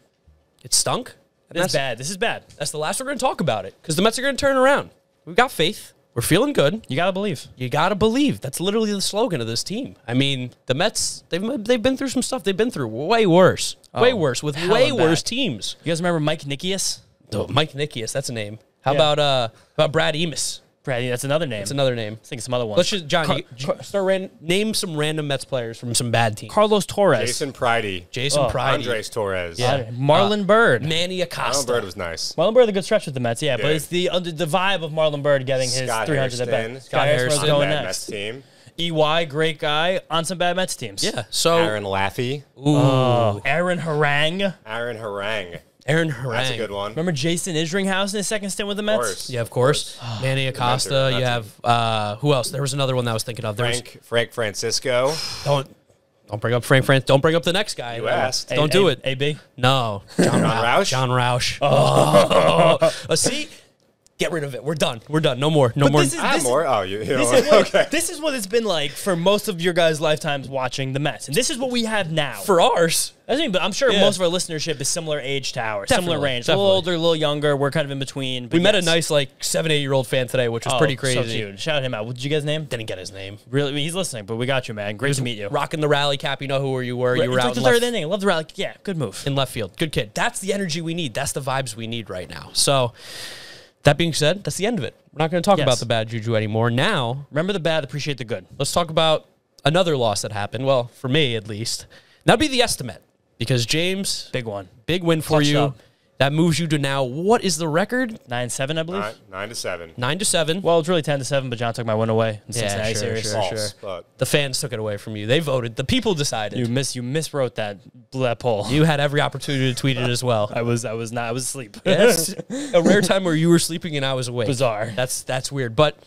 It stunk.
This is bad.
That's the last we're going to talk about it, because the Mets are going to turn around. We've got faith. We're feeling good.
You got to believe.
You got to believe. That's literally the slogan of this team. The Mets, they've been through some stuff. They've been through way worse. Way worse with way worse teams.
You guys remember Mike Nickius?
Oh, Mike Nickius, that's a name. How about Brad Emus?
Brady, that's another name.
It's another name.
Let's think of some other ones.
Let's just, John, name some random Mets players from some bad teams.
Carlos Torres.
Jason Pridey.
Andres
Torres.
Yeah.
Marlon Bird.
Manny Acosta.
Marlon Bird was nice.
Marlon Bird had a good stretch with the Mets, yeah. But it's the vibe of Marlon Bird getting his
Scott
300 at bat.
Hairston.
Scott Harrison was going
Bad
next.
Mets team.
EY, great guy, on some bad Mets teams.
Yeah. So
Aaron Laffey.
Aaron Harang.
Aaron Harang.
That's
a good one.
Remember Jason Isringhouse in his second stint with the Mets?
Course.
Yeah, of course. Manny Acosta. You have who else? There was another one that I was thinking of.
Frank Francisco.
Don't bring up Frank. Don't bring up the next guy.
You asked.
Don't do it.
AB?
No.
John Roush.
John Roush. Oh. See? Get rid of it. We're done. No more. No more.
This is-
I have more. Oh, you know
This
what?
is, what,
Okay.
this is what it's been like for most of your guys' lifetimes watching the Mets. And this is what we have now.
For ours.
But I'm sure
Yeah.
most of our listenership is similar age to ours, similar
Definitely,
range. A little older, a little younger. We're kind of in between. But
We met a
yes.
nice, 7-8-year-old fan today, which was pretty crazy.
So cute. Shout him out. What did you guys name?
Didn't get his name.
Really? He's listening, but we got you, man. Great to meet you.
Rocking the rally cap. You know who you were. You were
It's
out
like the
in
third
left,
inning. I love the rally. Yeah, good move.
in left field. Good kid. That's the energy we need. That's the vibes we need right now. So, that being said, that's the end of it. We're not going to talk about the bad juju anymore. Now,
Remember the bad, appreciate the good.
let's talk about another loss that happened. Well, for me at least. That'd be the estimate. Because James,
Big one.
big win for
Clutched
you.
up.
That moves you to now, what is the record?
9-7, I believe.
9-7.
9-7.
Well, it's really 10-7, but John took my win away in
Yeah,
Cincinnati
sure,
series.
sure.
False, but
The fans took it away from you. They voted. The people decided.
You miswrote that poll.
You had every opportunity to tweet it as well.
I was asleep.
That's a rare time where you were sleeping and I was awake.
Bizarre.
That's weird. But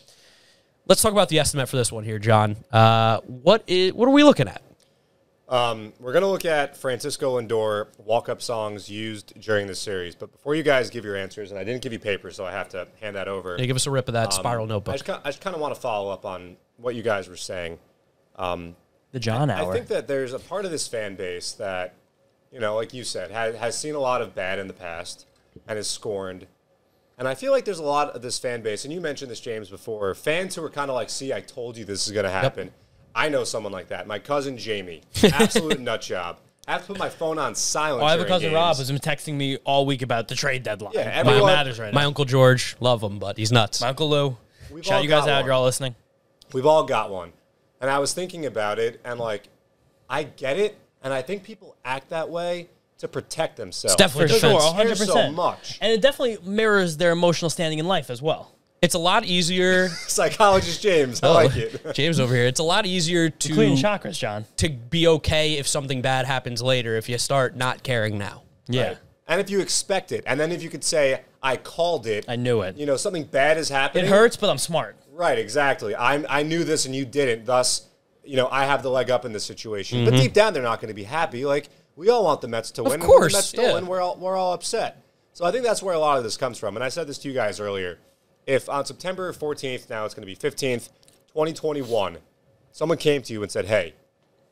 let's talk about the estimate for this one here, John. What are we looking at?
we're going to look at Francisco Lindor walk-up songs used during the series. But before you guys give your answers, and I didn't give you paper, so I have to hand that over.
Yeah, give us a rip of that spiral notebook.
I just kind of want to follow up on what you guys were saying.
The John Hour.
I think that there's a part of this fan base that, you know, like you said, has seen a lot of bad in the past and is scorned. And I feel like there's a lot of this fan base, and you mentioned this, James, before, fans who are kind of like, see, I told you this is going to happen. Yep. I know someone like that. My cousin Jamie, absolute nut job. I have to put my phone on silent.
I have a
during
cousin
games.
Rob who's been texting me all week about the trade deadline.
Yeah,
What
everyone-
matters right
My
now.
Uncle George, love him, but he's nuts.
My Uncle Lou.
We've
Shout
all
you guys
got
out.
one.
You're all listening.
We've all got one. And I was thinking about it, and, like, I get it, and I think people act that way to protect themselves.
It's definitely
For
defense.
sure,
Care
100%.
so much.
And it definitely mirrors their emotional standing in life as well.
It's a lot easier.
Psychologist James, I like it.
James over here. It's a lot easier
Including
to
chakras, John.
be okay if something bad happens later if you start not caring now.
Yeah.
Right. And if you expect it, and then if you could say, I called it.
I knew it.
You know, something bad is happening.
It hurts, but I'm smart.
Right, exactly. I knew this and you didn't. Thus, you know, I have the leg up in this situation. But deep down, they're not going to be happy. Like, we all want the Mets to win. And when
course,
the Mets don't win, we're all upset. So I think that's where a lot of this comes from. And I said this to you guys earlier. If on September 14th, now it's going to be 15th, 2021, someone came to you and said, hey,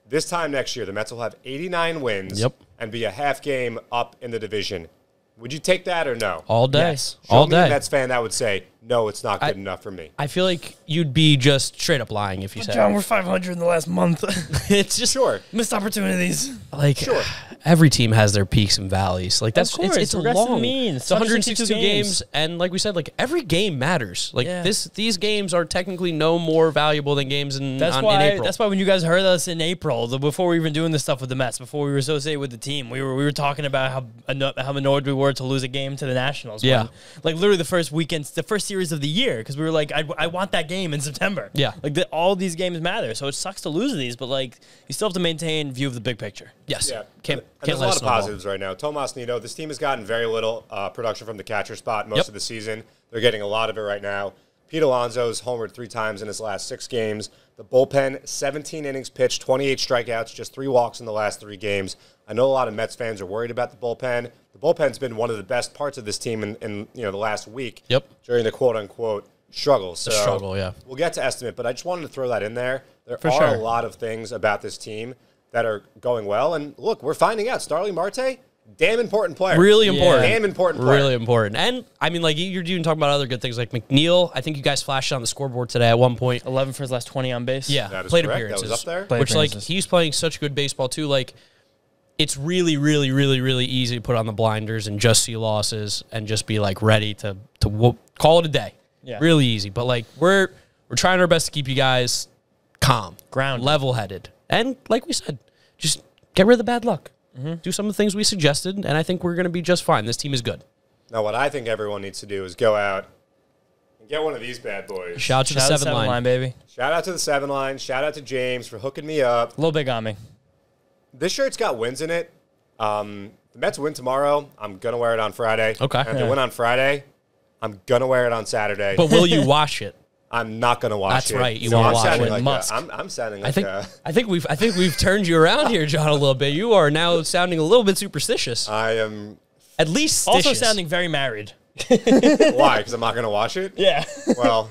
this time next year, the Mets will have 89 wins and be a half game up in the division. Would you take that or no?
All day.
Yes.
All
Show me a
day.
Mets fan that would say, no, it's not good enough for me.
I feel like you'd be just straight up lying if you said
John, we're 500 in the last month.
it's just
Sure.
Missed opportunities.
like
Sure.
every team has their peaks and valleys. Like that's
course,
it's
regressive
long.
mean.
It's 162
games.
games, and like we said, like every game matters. Like
Yeah.
these games are technically no more valuable than games in
That's
in
why.
April.
That's why when you guys heard us in April, before we were even doing this stuff with the Mets, before we were associated with the team, we were talking about how annoyed we were to lose a game to the Nationals.
Yeah.
when, like literally the first weekend, the first series of the year, because we were like, I want that game in September.
Yeah.
like all these games matter, so it sucks to lose these, but like you still have to maintain view of the big picture.
yes.
Yeah,
Can't
and there's a
let
lot
it
of
snowball.
positives right now. Tomas Nido, this team has gotten very little production from the catcher spot most of the season. They're getting a lot of it right now. Pete Alonso's homered 3 times in his last 6 games. The bullpen, 17 innings pitched, 28 strikeouts, just 3 walks in the last 3 games. I know a lot of Mets fans are worried about the bullpen. The bullpen's been one of the best parts of this team in the last week during the quote-unquote struggle. So
struggle, yeah.
We'll get to estimate, but I just wanted to throw that in there. There
For
are
sure.
a lot of things about this team that are going well. And look, we're finding out. Starling Marte, damn important player.
Really important.
Damn important player.
Really important. And, I mean, like, you're even talking about other good things like McNeil. I think you guys flashed it on the scoreboard today at one point.
11 for his last 20 on base.
Yeah,
That is
plate
correct.
appearances.
That was up there.
Plate
Which, like,
appearances.
he's playing such good baseball, too. Like, it's really, really, really, really easy to put on the blinders and just see losses and just be, like, ready to call it a day.
Yeah.
Really easy. But like we're trying our best to keep you guys calm,
Grounded.
level-headed. And like we said, just get rid of the bad luck. Do some of the things we suggested, and I think we're going to be just fine. This team is good.
Now, what I think everyone needs to do is go out and get one of these bad boys.
Shout out to the
Shout out
7 line.
baby.
Shout out to the 7 line. Shout out to James for hooking me up.
A little big on me.
This shirt's got wins in it. The Mets win tomorrow. I'm going to wear it on Friday.
Okay.
And if they win on Friday, I'm going to wear it on Saturday.
But will you wash it?
I'm not going to wash
That's
it.
right. You
So
won't
I'm
wash
sounding
it.
like
Must.
I'm sounding
I
like
think we've turned you around here, John, a little bit. You are now sounding a little bit superstitious.
I am.
At least
Also
stitious.
sounding very married.
Why? Because I'm not going to wash it?
Yeah.
Well,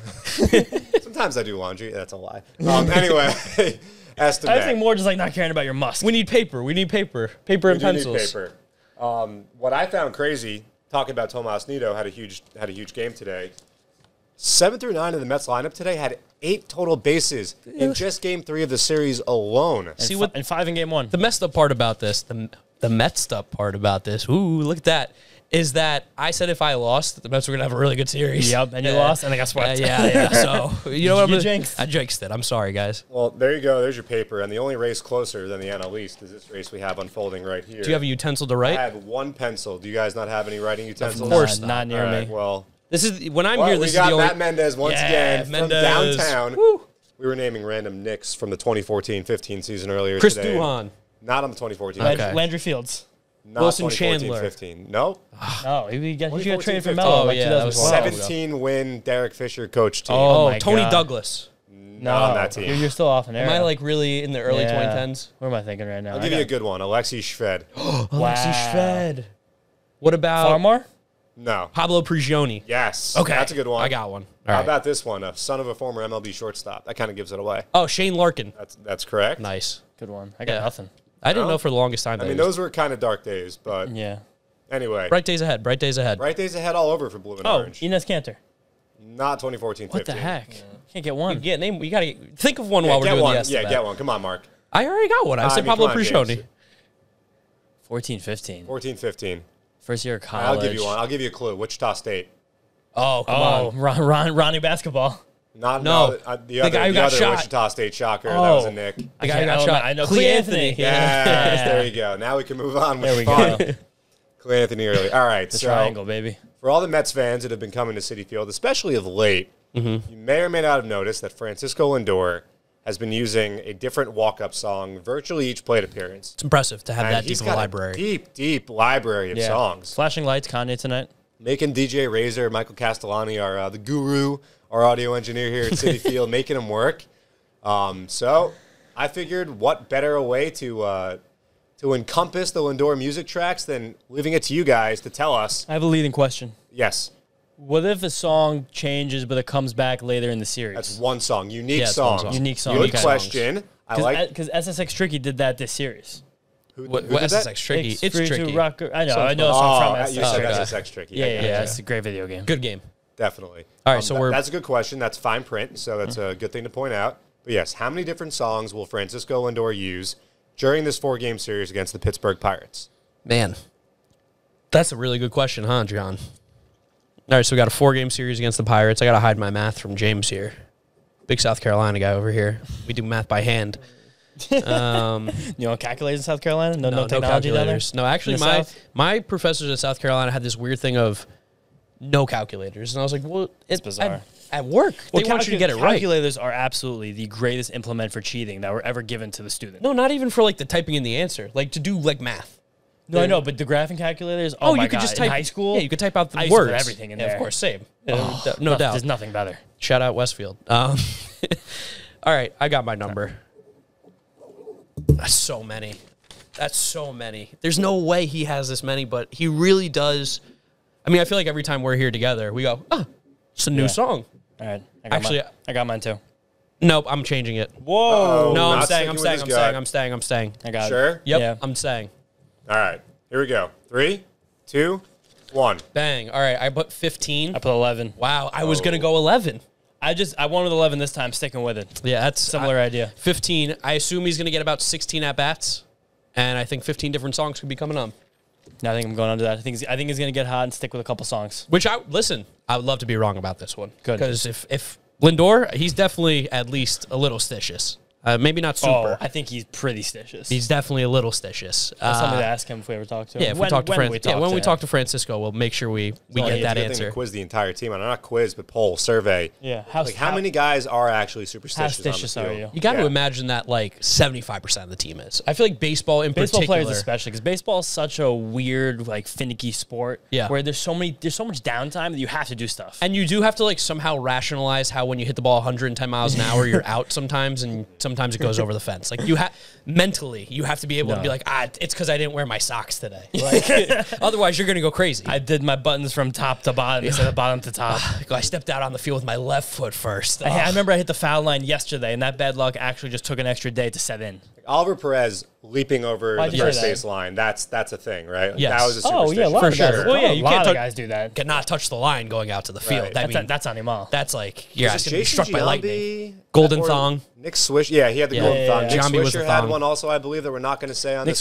sometimes I do laundry. That's a lie. Anyway, estimate.
I think more just like not caring about your musk.
We need paper. We need paper. Paper and
We do
pencils.
need paper. What I found crazy, talking about Tomas Nido, had a huge game today. 7 through 9 of the Mets lineup today had 8 total bases in just Game 3 of the series alone.
See what
and 5 in game 1.
the messed up part about this, the Mets'd up part about this. Ooh, look at that. Is that I said if I lost, the Mets were gonna have a really good series.
Yep, and you lost, and they got swept.
Yeah. So you know what I'm
You
gonna
jinxed.
I jinxed it. I'm sorry, guys.
Well, there you go. There's your paper. And the only race closer than the NL East is this race we have unfolding right here.
Do you have a utensil to
I
write?
had one pencil. Do you guys not have any writing utensils?
course
not near
All right,
me.
well,
This is when I'm
well,
here.
we
This is
got
the only.
Matt Mendez once
Yeah,
again
Mendez.
from downtown.
Woo.
We were naming random Knicks from the 2014-15 season earlier
Chris
today.
Duhon.
Not on the 2014.
Okay.
Landry Fields.
Not
Wilson
2014-15. Nope.
Oh, he got traded for
2014-15.
Melo.
Oh,
like
yeah, that was
2012.
17-win Derek Fisher coach team.
Oh,
Oh,
my
Tony
God.
Douglas.
Not on that team.
You're still off an
Am
era.
I like really in the early 2010s?
What am I thinking right now?
I'll give you a good one. Alexi Shved.
Wow.
Shved. What about
Farmar?
No.
Pablo Prigioni?
Yes.
Okay,
That's a good one.
I got one. All
How
right.
about this one? A son of a former MLB shortstop. That kind of gives it away.
Oh, Shane Larkin.
That's correct.
Nice.
Good one. I got
Yeah.
nothing.
I didn't
No?
know for the longest time.
I
that
mean,
he was-
those were kind of dark days, but
Yeah.
anyway.
bright days ahead. Bright days ahead.
Bright days ahead all over for Blue and
Oh,
Orange.
Enes Kanter.
Not 2014-15.
What the heck? Can't get one.
Yeah, name. You gotta think of one
Yeah,
while we're
get
doing
one.
the
Yeah,
estimate.
get one. Come on, Mark.
I already got one. I said
mean,
Pablo
come on,
Prigioni.
James.
14-15.
14-15.
First year of college.
I'll give you one. I'll give you a clue. Wichita State.
Oh, come
Oh,
on.
Ronnie basketball.
Not
No.
the other,
guy who
the
got
other
shot.
Wichita State shocker. That
Oh.
was a Nick.
The guy who
Okay,
got
I
shot.
I know.
Clee Anthony.
Yes,
Yeah.
there you go. Now we can move on. With
There we
fun.
go.
Clay Anthony early. All right,
The
so
triangle, baby.
for all the Mets fans that have been coming to Citi Field, especially of late, you may or may not have noticed that Francisco Lindor has been using a different walk-up song virtually each plate appearance.
It's impressive to have
And
that
he's
deep of a
got
library.
deep library of
Yeah.
songs.
Flashing Lights, Kanye tonight.
Making DJ Razor, Michael Castellani, our the guru, our audio engineer here at Citi Field, making them work. So I figured, what better a way to encompass the Lindor music tracks than leaving it to you guys to tell us.
I have a leading question.
Yes,
What if a song changes but it comes back later in the series?
that's one song, unique
Yeah, it's one
song.
song.
Unique song,
Good
okay.
question. I like.
Because SSX Tricky did that this series.
Who
What
did that?
SSX tricky? It's
Free to
tricky.
Rock. I know.
So-
I know. a
Oh,
song from
you
SSX.
said
okay.
SSX tricky.
Yeah,
I
yeah,
got
yeah.
you.
It's a great video game.
Good game.
Definitely.
All right, so we're-
that's a good question. That's fine print, so that's a good thing to point out. But yes, how many different songs will Francisco Lindor use during this 4-game series against the Pittsburgh Pirates?
Man, that's a really good question, huh, John? All right, so we got a 4-game series against the Pirates. I got to hide my math from James here. Big South Carolina guy over here. We do math by hand.
You know, calculators in South Carolina? No technology down there?
calculators. No, actually,
In the
my
South?
my professors at South Carolina had this weird thing of no calculators, and I was like, "Well, it's
bizarre.
At work, they want you to get it right."
Calculators are absolutely the greatest implement for cheating that were ever given to the student.
No, not even for like the typing in the answer, like to do like math.
No, I know, but the graphing calculators, oh my
you could
God.
just
In
type
high school.
Yeah, you could type out the
I used to put
words.
everything in
Yeah,
there.
of course, same. No doubt.
There's nothing better.
Shout out Westfield. All right, I got my number. That's so many. There's no way he has this many, but he really does. I mean, I feel like every time we're here together, we go, "Oh, it's a new
Yeah.
song."
All right.
Actually,
I got mine too.
Nope, I'm changing it.
Whoa.
No, I'm
not
staying.
sticking
I'm
with
staying.
his
I'm
gut.
staying. I'm staying. I'm staying.
I got
Sure?
it.
Yep,
Yeah.
I'm staying.
All right, here we go. 3, 2, 1.
Bang. All right, I put 15.
I put 11.
Wow, I was gonna go 11.
I wanted 11 this time, sticking with it.
Yeah, that's
Similar idea.
15. I assume he's gonna get about 16 at bats, and I think 15 different songs could be coming on.
No, I think I'm going under that. I think he's going to get hot and stick with a couple songs.
Which I would love to be wrong about this one.
Good.
Because if Lindor, he's definitely at least a little stitious. Maybe not super.
I think he's pretty stitious.
He's definitely a little stitious.
That's something to ask him if we ever talk to him.
Yeah, if we talk to when we talk to Francisco, we'll make sure we get that answer.
To quiz the entire team. Not quiz, but poll, survey.
Yeah.
How many guys are actually superstitious?
How stitious are you?
You got to imagine that like 75% of the team is. I feel like baseball
baseball
particular,
players especially, because baseball is such a weird, like finicky sport.
Yeah.
Where there's so much downtime that you have to do stuff.
and you do have to like somehow rationalize how when you hit the ball 110 miles an hour, you're out sometimes, and sometimes it goes over the fence. Like mentally, you have to be able to be like, it's because I didn't wear my socks today. Like, otherwise, you're gonna go crazy.
I did my buttons from top to bottom instead of bottom to top.
I stepped out on the field with my left foot first.
I remember I hit the foul line yesterday, and that bad luck actually just took an extra day to set in.
Oliver Perez leaping over the first base line. That's a thing, right? Like,
Yes.
That was a superstition.
A lot of guys.
sure.
Well, yeah,
You
a
can't
lot of guys do that.
Cannot touch the line going out to the field.
Right.
That's animal.
That's like you're
Was it
asking to be
Jason
struck by lightning.
Giambi
Golden
or
thong.
Nick Swish. Yeah, he had the golden thong.
yeah.
Nick
Giambi was
Swisher
the
had
thong.
one also, I believe, that we're not going to say on this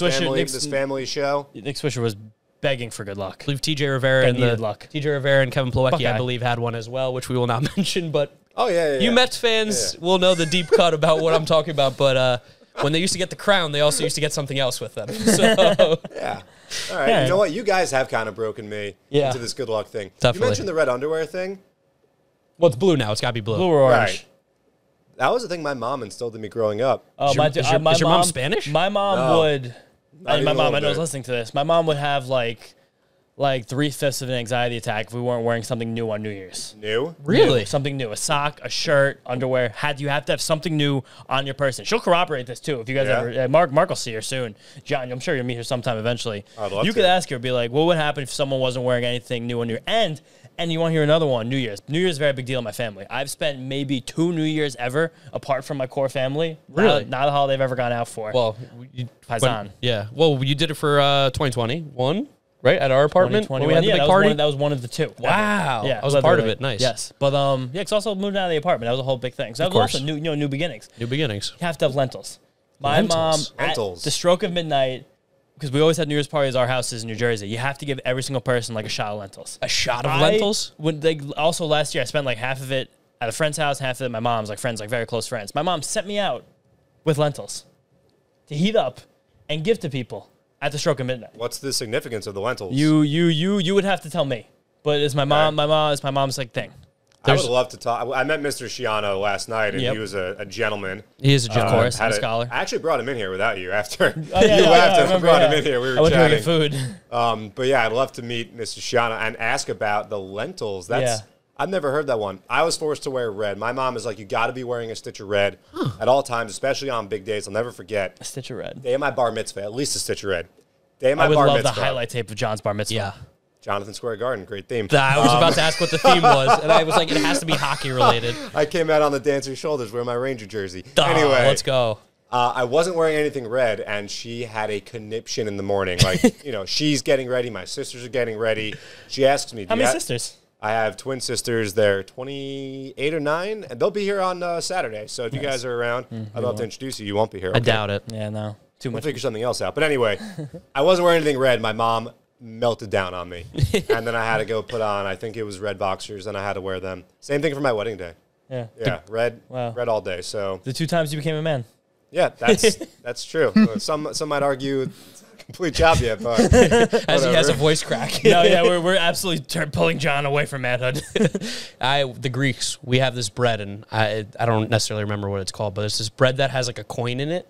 family show.
Nick Swisher was begging for good luck.
I believe TJ Rivera
They
and
needed luck.
TJ Rivera and Kevin Plawecki,
Buckeye.
I believe, had one as well, which we will not mention. But
Oh, yeah.
you Mets fans will know the deep cut about what I'm talking about. But when they used to get the crown, they also used to get something else with them. So
Yeah. All right.
Yeah.
You know what? You guys have kind of broken me
Yeah.
into this good luck thing.
Definitely.
You mentioned the red underwear thing.
well, it's blue now. It's got to be blue.
Blue or orange?
Right. That was the thing my mom instilled in me growing up.
Oh,
Is your mom Spanish?
My mom
No.
would.
Not
My
even a
mom, I
little
know, is
bit.
listening to this. My mom would have like 3/5 of an anxiety attack if we weren't wearing something new on New Year's.
New?
Really?
Something new, a sock, a shirt, underwear. You have to have something new on your person. She'll corroborate this too. If you guys
Yeah.
ever, Mark will see her soon. John, I'm sure you'll meet her sometime eventually.
I'd love
You
to.
could ask her, be like, what would happen if someone wasn't wearing anything new on New Year? And you want to hear another one, New Year's. New Year's is a very big deal in my family. I've spent maybe 2 New Years ever apart from my core family.
Really?
Not a holiday I've ever gone out for.
Well, you,
Paisan.
yeah. Well, you did it for 2021, right? At our apartment when we had the big
that
party.
that was one of the 2.
Wow.
Yeah,
I was a part of
literally.
it. Nice.
Yes, but because also moving out of the apartment, that was a whole big thing. So that was
course.
also new beginnings.
New beginnings.
You have to have lentils. My
Lentils?
mom,
Lentils.
at the stroke of midnight, because we always had New Year's parties at our houses in New Jersey, you have to give every single person like a shot of lentils.
A shot of lentils?
Also last year, I spent like half of it at a friend's house, half of it at my mom's, like friends, like very close friends. My mom sent me out with lentils to heat up and give to people at the stroke of midnight.
What's the significance of the lentils?
You would have to tell me, but it's my mom. It's my mom's like thing.
I would love to talk. I met Mr. Schiano last night, and
Yep.
he was a gentleman.
He is a gentleman.
Of course,
Had
a scholar.
I actually brought him in here without you after
Oh,
you
yeah,
left.
I
I
remember,
brought him
yeah.
in here. We
I
were
went to
chatting.
get food.
But yeah, I'd love to meet Mr. Schiano and ask about the lentils.
Yeah.
I've never heard that one. I was forced to wear red. My mom is like, you got to be wearing a stitch of red at all times, especially on big days. I'll never forget.
A stitch of red.
Day of my bar mitzvah, at least a stitch of red. Day of my
I would
bar
love
mitzvah.
the highlight tape of John's bar mitzvah.
Yeah.
Jonathan Square Garden, great theme.
I was about to ask what the theme was, and I was like, it has to be hockey related.
I came out on the dancer's shoulders wearing my Ranger jersey.
Duh,
Anyway,
let's go.
I wasn't wearing anything red, and she had a conniption in the morning. Like, she's getting ready. My sisters are getting ready. She asks me,
How many sisters?
I have twin sisters. They're 28 or 9, and they'll be here on Saturday. So if you guys are around, I'd love to introduce you. You won't be here.
I doubt it.
Yeah, no. Too
We'll
much.
figure something else out. But anyway, I wasn't wearing anything red. My mom melted down on me. And then I had to go put on, I think it was red boxers, and I had to wear them. Same thing for my wedding day.
Yeah.
Yeah, red
Wow.
red all day. So,
The 2 times you became a man.
yeah, that's true. Some might argue it's not a complete job yet, but
As he has a
whatever.
voice crack.
No, yeah, we're absolutely pulling John away from manhood.
The Greeks, we have this bread, and I don't necessarily remember what it's called, but it's this bread that has like a coin in it.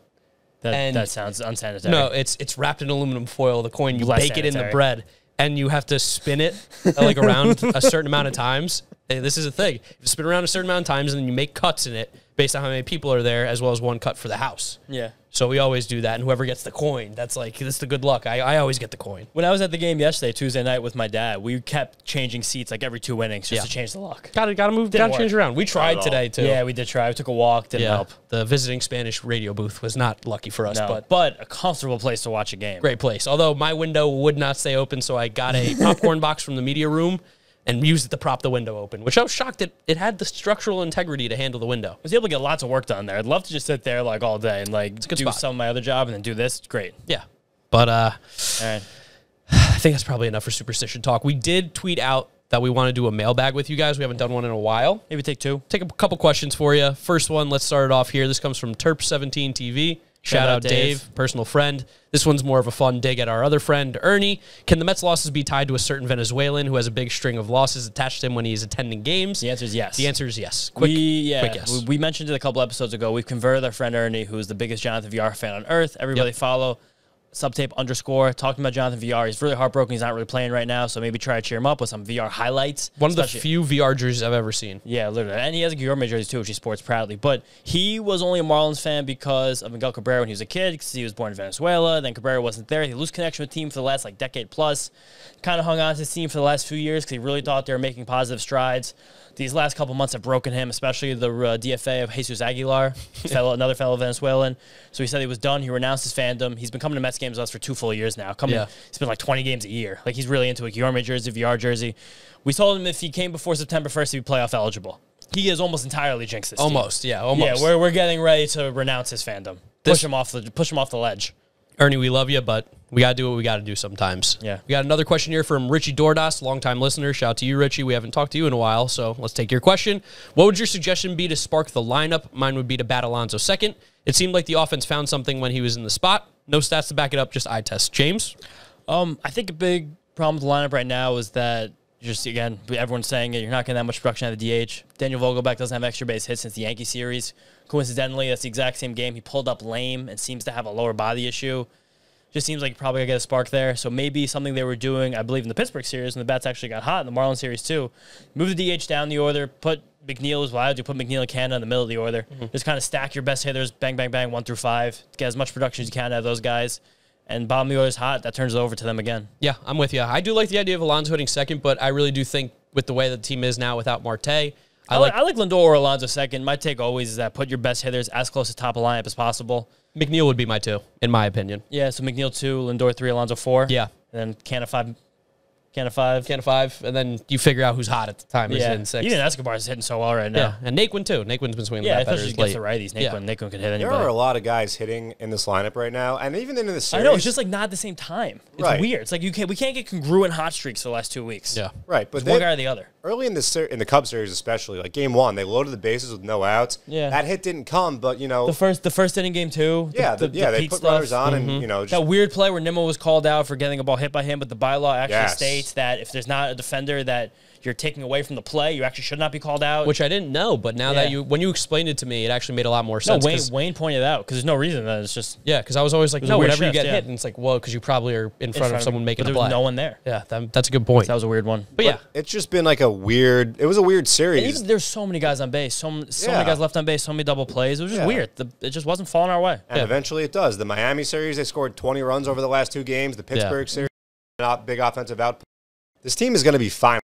And-
that sounds unsanitary.
No, it's wrapped in aluminum foil. The coin, you
Less
bake it in the
sanitary.
bread, and you have to spin it like around a certain amount of times. Hey, this is a thing. You spin around a certain amount of times, and then you make cuts in it based on how many people are there, as well as one cut for the house.
Yeah.
So we always do that, and whoever gets the coin, that's the good luck. I always get the coin.
When I was at the game yesterday, Tuesday night with my dad, we kept changing seats like every 2 innings just
Yeah.
to change the luck.
Gotta move,
Didn't
gotta change
work.
around. We tried
all.
today too.
Yeah, we did try. We took a walk, didn't help.
The visiting Spanish radio booth was not lucky for us,
No, but a comfortable place to watch a game.
great place. Although my window would not stay open, so I got a popcorn box from the media room and used it to prop the window open, which I was shocked it had the structural integrity to handle the window.
I was able to get lots of work done there. I'd love to just sit there like all day and like
a good
do
spot.
some of my other job and then do this. It's great.
Yeah. But
All right.
I think that's probably enough for superstition talk. We did tweet out that we want to do a mailbag with you guys. We haven't done one in a while.
Maybe take two.
Take a couple questions for you. First one, let's start it off here. This comes from Terp17 TV. Shout out Dave, personal friend. This one's more of a fun dig at our other friend, Ernie. Can the Mets' losses be tied to a certain Venezuelan who has a big string of losses attached to him when he is attending games?
The answer is yes.
The answer is yes. Quick yes.
We mentioned it a couple episodes ago. We've converted our friend Ernie, who's the biggest Jonathan VR fan on earth. Everybody follow subtape _ talking about Jonathan VR. He's really heartbroken. He's not really playing right now, so maybe try to cheer him up with some VR highlights.
One of the few VR jerseys I've ever seen.
Yeah, literally. And he has a Guillermo jersey too, which he sports proudly. But he was only a Marlins fan because of Miguel Cabrera when he was a kid, because he was born in Venezuela. Then Cabrera wasn't there. He lost connection with the team for the last decade plus. Kind of hung on to his team for the last few years because he really thought they were making positive strides. These last couple months have broken him, especially the DFA of Jesus Aguilar, another fellow Venezuelan. So he said he was done. He renounced his fandom. He's been coming to Mets games with us for 2 full years now. He's been 20 games a year. He's really into a Guillermo jersey, VR jersey. We told him if he came before September 1st, he'd be playoff eligible. He is almost entirely jinxed this
almost.
team.
Almost.
Yeah, we're getting ready to renounce his fandom. Push him off the ledge.
Ernie, we love you, but we got to do what we got to do sometimes.
Yeah.
We got another question here from Richie Dordas, longtime listener. Shout out to you, Richie. We haven't talked to you in a while, so let's take your question. What would your suggestion be to spark the lineup? Mine would be to bat Alonso second. It seemed like the offense found something when he was in the spot. No stats to back it up, just eye test. James?
I think a big problem with the lineup right now is that again, everyone's saying it, you're not getting that much production out of the DH. Daniel Vogelbach doesn't have extra base hits since the Yankee series. Coincidentally, that's the exact same game he pulled up lame and seems to have a lower body issue. Just seems like you're probably going to get a spark there. So maybe something they were doing, I believe, in the Pittsburgh series when the bats actually got hot, in the Marlins series too. Move the DH down the order, put McNeil as well. Put McNeil and Canada in the middle of the order. Just kind of stack your best hitters, bang, bang, bang, 1 through 5. Get as much production as you can out of those guys. And bottom of the order is hot. That turns it over to them again.
Yeah, I'm with you. I do like the idea of Alonso hitting second, but I really do think with the way the team is now without Marte,
I like Lindor or Alonso second. My take always is that put your best hitters as close to top of lineup as possible.
McNeil would be my 2, in my opinion.
Yeah, so McNeil 2, Lindor 3, Alonso 4.
Yeah.
And then Can of 5.
Can of 5, and then you figure out who's hot at the time.
Yeah.
In 6.
Even Escobar's hitting so well right now.
Yeah, and Naquin too. Naquin's been swinging the bat better.
Especially against the righties. Naquin can hit anybody.
There are a lot of guys hitting in this lineup right now, and even in the series.
I know, it's just not at the same time. It's weird. It's we can't get congruent hot streaks for the last 2 weeks.
Yeah.
Right, but
one guy or the other.
Early in the Cubs series especially, game 1, they loaded the bases with no outs.
Yeah.
That hit didn't come, but
the first inning game 2.
They put runners on and just
that weird play where Nimmo was called out for getting a ball hit by him, but the bylaw actually states that if there's not a defender that you're taking away from the play, you actually should not be called out.
Which I didn't know, but now that when you explained it to me, it actually made a lot more sense.
No, Wayne pointed it out because there's no reason that it's just
because I was always like, no, whenever you get hit, and it's because you probably are in front of someone making a play.
There was no one there.
Yeah, that's a good point.
That was a weird one.
But
it's just been it was a weird series.
And even there's so many guys on base, so many guys left on base, so many double plays. It was just weird. It just wasn't falling our way.
And eventually it does. The Miami series, they scored 20 runs over the last 2 games. The Pittsburgh series, not big offensive output. This team is going to be fine.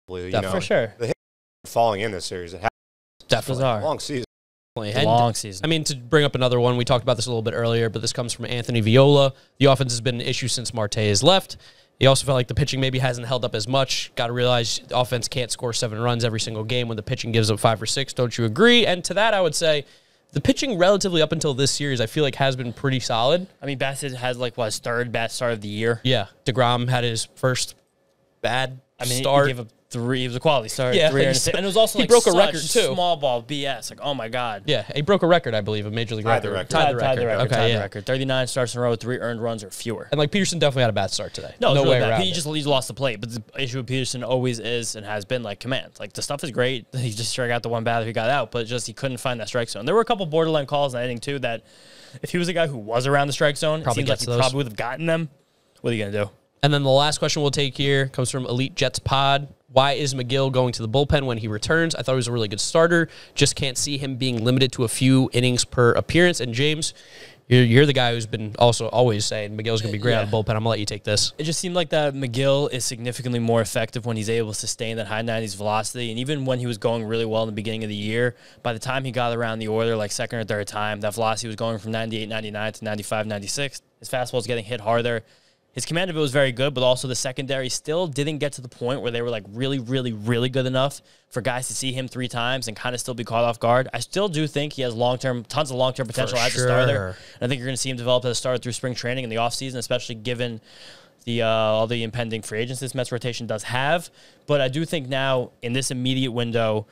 For sure.
The hit falling in this series. It
definitely
bizarre.
Long season.
Long season.
I mean, to bring up another one, we talked about this a little bit earlier, but this comes from Anthony Viola. The offense has been an issue since Marte has left. He also felt like the pitching maybe hasn't held up as much. Got to realize the offense can't score 7 runs every single game when the pitching gives up 5 or 6. Don't you agree? And to that, I would say the pitching relatively up until this series, I feel like has been pretty solid.
I mean, Bassett has his 3rd bad start of the year.
Yeah. DeGrom had his first bad start.
He gave up 3. It was a quality start.
Yeah,
3 and it was also
he broke a record too.
Small ball BS. Oh my god.
Yeah, he broke a record, I believe, a major league record.
Tied the record. 39 starts in a row with 3 earned runs or fewer.
And Peterson definitely had a bad start today.
No
way
really
around
He just lost the plate. But the issue with Peterson always is and has been command. The stuff is great. He just struck out the one batter he got out, but he couldn't find that strike zone. There were a couple borderline calls in that inning too that if he was a guy who was around the strike zone, it seems like he probably would have gotten them. What are you gonna do?
And then the last question we'll take here comes from Elite Jets Pod. Why is McGill going to the bullpen when he returns? I thought he was a really good starter. Just can't see him being limited to a few innings per appearance. And James, you're the guy who's been also always saying McGill's going to be great out of bullpen. I'm going to let you take this.
It just seemed like that McGill is significantly more effective when he's able to sustain that high 90s velocity. And even when he was going really well in the beginning of the year, by the time he got around the order, second or third time, that velocity was going from 98, 99 to 95, 96. His fastball was getting hit harder. His command of it was very good, but also the secondary still didn't get to the point where they were really, really, really good enough for guys to see him 3 times and kind of still be caught off guard. I still do think he has tons of long-term potential as a starter. And I think you're going to see him develop as a starter through spring training in the offseason, especially given all the impending free agents this Mets rotation does have. But I do think now in this immediate window,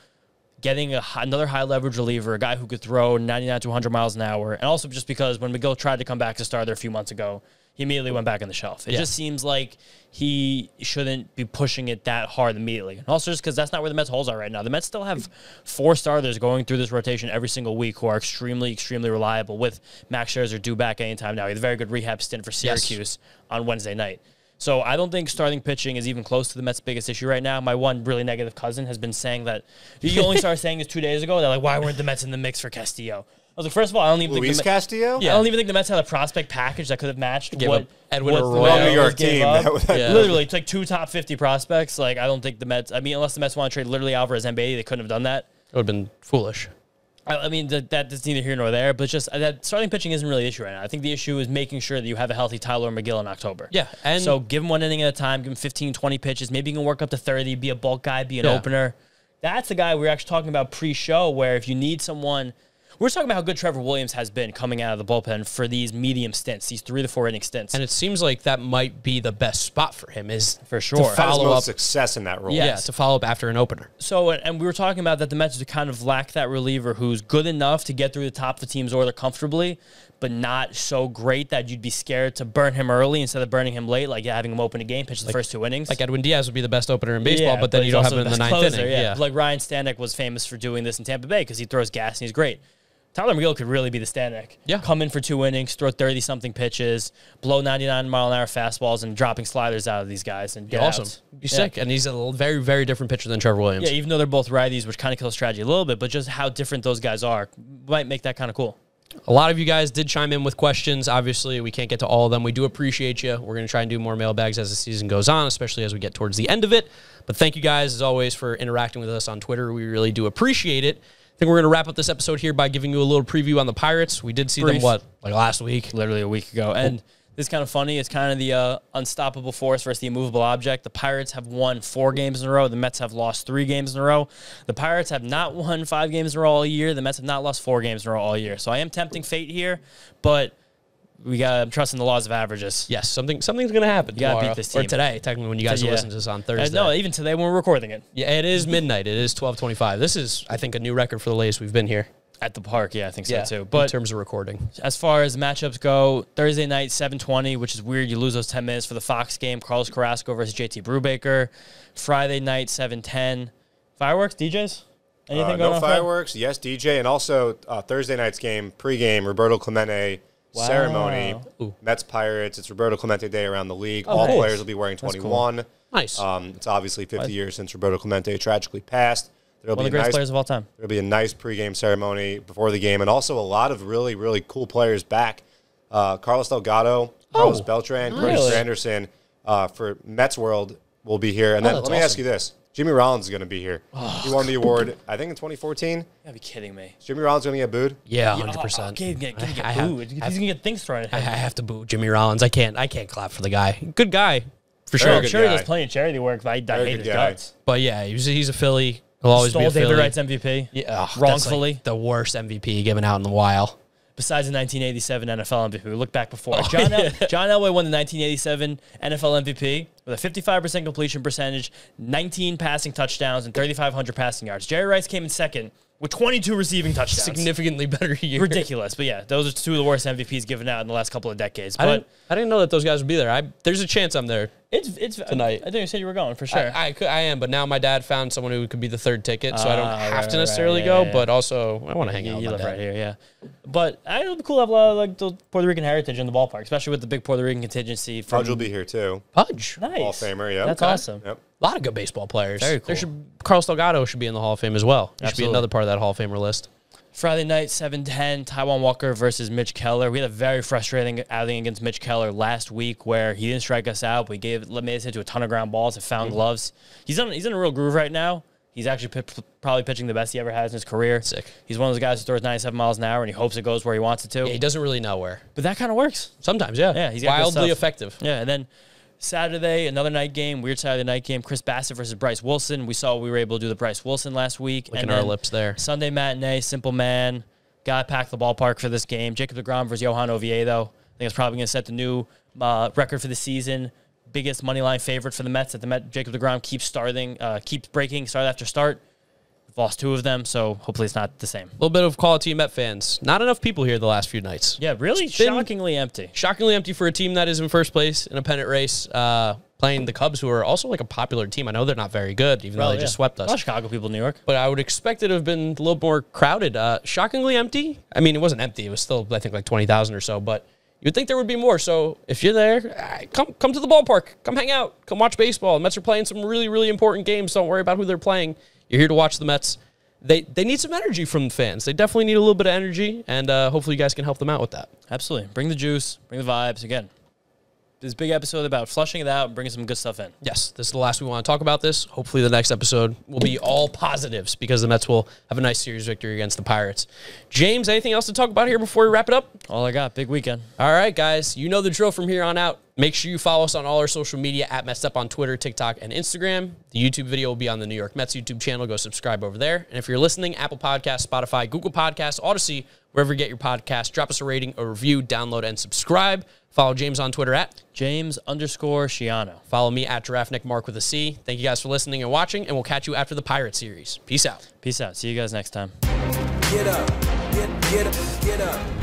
getting another high leverage reliever, a guy who could throw 99 to 100 miles an hour, and also just because when McGill tried to come back as a starter a few months ago, he immediately went back on the shelf. It just seems like he shouldn't be pushing it that hard immediately. And also just because that's not where the Mets' holes are right now. The Mets still have 4 starters going through this rotation every single week who are extremely, extremely reliable, with Max Scherzer due back anytime now. He had a very good rehab stint for Syracuse on Wednesday night. So I don't think starting pitching is even close to the Mets' biggest issue right now. My one really negative cousin has been saying that he only started saying this 2 days ago. They're like, why weren't the Mets in the mix for Castillo? I was like, first of all, I don't even
Luis
think
Castillo?
I don't even think the Mets had a prospect package that could have matched what
Edwin
what
Arroyo.
the
New York
gave
team.
up.
Yeah.
Literally, it's like 2 top 50 prospects. Like, I don't think the Mets, unless the Mets want to trade literally Alvarez and Beatty, they couldn't have done that.
It would have been foolish.
I mean, that's neither here nor there, but just that starting pitching isn't really the issue right now. I think the issue is making sure that you have a healthy Tyler McGill in October.
Yeah. And
so give him 1 inning at a time, give him 15, 20 pitches. Maybe you can work up to 30, be a bulk guy, be an opener. That's the guy we were actually talking about pre-show, where if you need someone, we're talking about how good Trevor Williams has been coming out of the bullpen for these medium stints, these 3 to 4 inning stints.
And it seems like that might be the best spot for him, is
for sure
to
Has
follow
most
up.
success in that role.
Yeah, to follow up after an opener.
So, and we were talking about that the Mets kind of lack that reliever who's good enough to get through the top of the team's order comfortably, but not so great that you'd be scared to burn him early instead of burning him late, like having him open a game, pitch the first 2 innings.
Like Edwin Diaz would be the best opener in baseball, but then you
he's
don't have
also
him in the
best
9th
closer,
inning.
Yeah. Like Ryan Stanek was famous for doing this in Tampa Bay because he throws gas and he's great. Tyler McGill could really be the Stanek.
Yeah.
Come in for 2 innings, throw 30-something pitches, blow 99-mile-an-hour fastballs, and dropping sliders out of these guys and get
Awesome.
outs.
Be sick. And he's a very, very different pitcher than Trevor Williams.
Yeah, even though they're both righties, which kind of kills strategy a little bit, but just how different those guys are might make that kind of cool.
A lot of you guys did chime in with questions. Obviously, we can't get to all of them. We do appreciate you. We're going to try and do more mailbags as the season goes on, especially as we get towards the end of it. But thank you guys, as always, for interacting with us on Twitter. We really do appreciate it. I think we're going to wrap up this episode here by giving you a little preview on the Pirates. We did see them, like last week?
Literally a week ago. And this is kind of funny. It's kind of the unstoppable force versus the immovable object. The Pirates have won 4 games in a row. The Mets have lost 3 games in a row. The Pirates have not won 5 games in a row all year. The Mets have not lost 4 games in a row all year. So I am tempting fate here, but I'm trusting the laws of averages.
Yes, something's going to happen.
You got to
tomorrow.
beat this team.
Or today, technically, when you guys listen to this on Thursday.
No, even today when we're recording it.
Yeah, it is midnight. It is 12:25. This is, I think, a new record for the latest we've been here.
At the park, yeah, I think so too.
In
But
terms of recording.
as far as matchups go, Thursday night, 7:20, which is weird. You lose those 10 minutes for the Fox game. Carlos Carrasco versus JT Brubaker. Friday night, 7:10. Fireworks, DJs? Anything going
no
on?
fireworks. Yes, DJ. And also Thursday night's game, pregame, Roberto Clemente ceremony.
Ooh.
Mets Pirates. It's Roberto Clemente Day around the league.
Oh,
All
nice.
players will be wearing 21.
Nice.
It's obviously 50 years since Roberto Clemente tragically passed. There'll
One
be
of the greatest players of all time.
There'll be a nice pregame ceremony before the game, and also a lot of really, really cool players back. Carlos Delgado, Carlos Beltran,
Really?
Curtis Anderson for Mets World will be here. And then
that's
let me ask
awesome.
you this. Jimmy Rollins is going to be here. He won the award, I think, in 2014.
You gotta be kidding me.
Jimmy Rollins going to get booed?
Yeah,
Oh,
100%.
okay, get
I have-
booed. He's gonna get things thrown at
I
him.
have to boo Jimmy Rollins. I can't clap for the guy. Good guy, for
Very
sure.
I'm
good
sure he
guy.
does plenty of charity work, but I
Very
hate
good
his
guy.
guts.
But yeah, he's a Philly. He'll always be
Stole
a Philly.
David Wright's MVP.
Yeah, that's
wrongfully.
like the worst MVP given out in a while.
Besides the 1987 NFL MVP. We look back before. John Elway won the 1987 NFL MVP with a 55% completion percentage, 19 passing touchdowns, and 3,500 passing yards. Jerry Rice came in second with 22 receiving touchdowns.
Significantly better year.
Ridiculous. But yeah, those are 2 of the worst MVPs given out in the last couple of decades.
I
But
didn't know that those guys would be there. There's a chance I'm there.
it's
tonight.
I think you said you were going for sure.
I am, but now my dad found someone who could be the 3rd ticket, so I don't have
right,
to necessarily
right,
go.
yeah.
But also, I want to hang out with
You
my
live
dad.
right here, yeah. But I it'll be cool to have a lot of like the Puerto Rican heritage in the ballpark, especially with the big Puerto Rican contingency.
Pudge will be here, too.
Pudge.
Nice.
Hall of Famer, yeah.
That's
Okay.
awesome.
Yep.
A lot of good baseball players.
Very cool.
Carlos Delgado should be in the Hall of Fame as well. He should be
Absolutely.
another part of that Hall of Famer list.
Friday night, 7:10, Taiwan Walker versus Mitch Keller. We had a very frustrating outing against Mitch Keller last week where he didn't strike us out, but made us into a ton of ground balls and found gloves. He's in a real groove right now. He's actually probably pitching the best he ever has in his career.
Sick.
He's one of those guys who throws 97 miles an hour and he hopes it goes where he wants it to.
Yeah, he doesn't really know where.
But that kind of works.
Sometimes, yeah.
Yeah, he's got good
wildly
stuff.
effective.
Yeah, and then Saturday, another night game, weird Saturday night game, Chris Bassett versus Bryce Wilson. We saw we were able to do the Bryce Wilson last week.
Licking
and
our
then
lips there.
Sunday matinee, simple man. Got to pack the ballpark for this game. Jacob deGrom versus Johan Oviedo. I think it's probably going to set the new record for the season. biggest money line favorite for the Mets. That the Met Jacob deGrom keeps breaking start after start. We've lost 2 of them, so hopefully it's not the same.
A little bit of quality Met fans. Not enough people here the last few nights.
Yeah, really shockingly empty.
Shockingly empty for a team that is in first place in a pennant race, playing the Cubs, who are also like a popular team. I know they're not very good, even though they just swept us.
A lot of Chicago people in New York.
But I would expect it to have been a little more crowded. Shockingly empty. I mean, it wasn't empty. It was still, I think, like 20,000 or so. But you'd think there would be more. So if you're there, come to the ballpark. Come hang out. Come watch baseball. The Mets are playing some really, really important games. Don't worry about who they're playing. You're here to watch the Mets. They need some energy from the fans. They definitely need a little bit of energy, and hopefully you guys can help them out with that.
Absolutely. Bring the juice. Bring the vibes. Again, this big episode about flushing it out and bringing some good stuff in.
Yes, this is the last we want to talk about this. Hopefully the next episode will be all positives because the Mets will have a nice series victory against the Pirates. James, anything else to talk about here before we wrap it up?
All I got. Big weekend.
All right, guys. You know the drill from here on out. Make sure you follow us on all our social media at Mets'd on Twitter, TikTok, and Instagram. The YouTube video will be on the New York Mets YouTube channel. Go subscribe over there. And if you're listening, Apple Podcasts, Spotify, Google Podcasts, Odyssey, wherever you get your podcasts, drop us a rating, a review, download, and subscribe. Follow James on Twitter at
James_Shiano.
Follow me at GiraffeNickMark with a C. Thank you guys for listening and watching, and we'll catch you after the Pirate series. Peace out.
Peace out. See you guys next time.
Get up, get up, get up.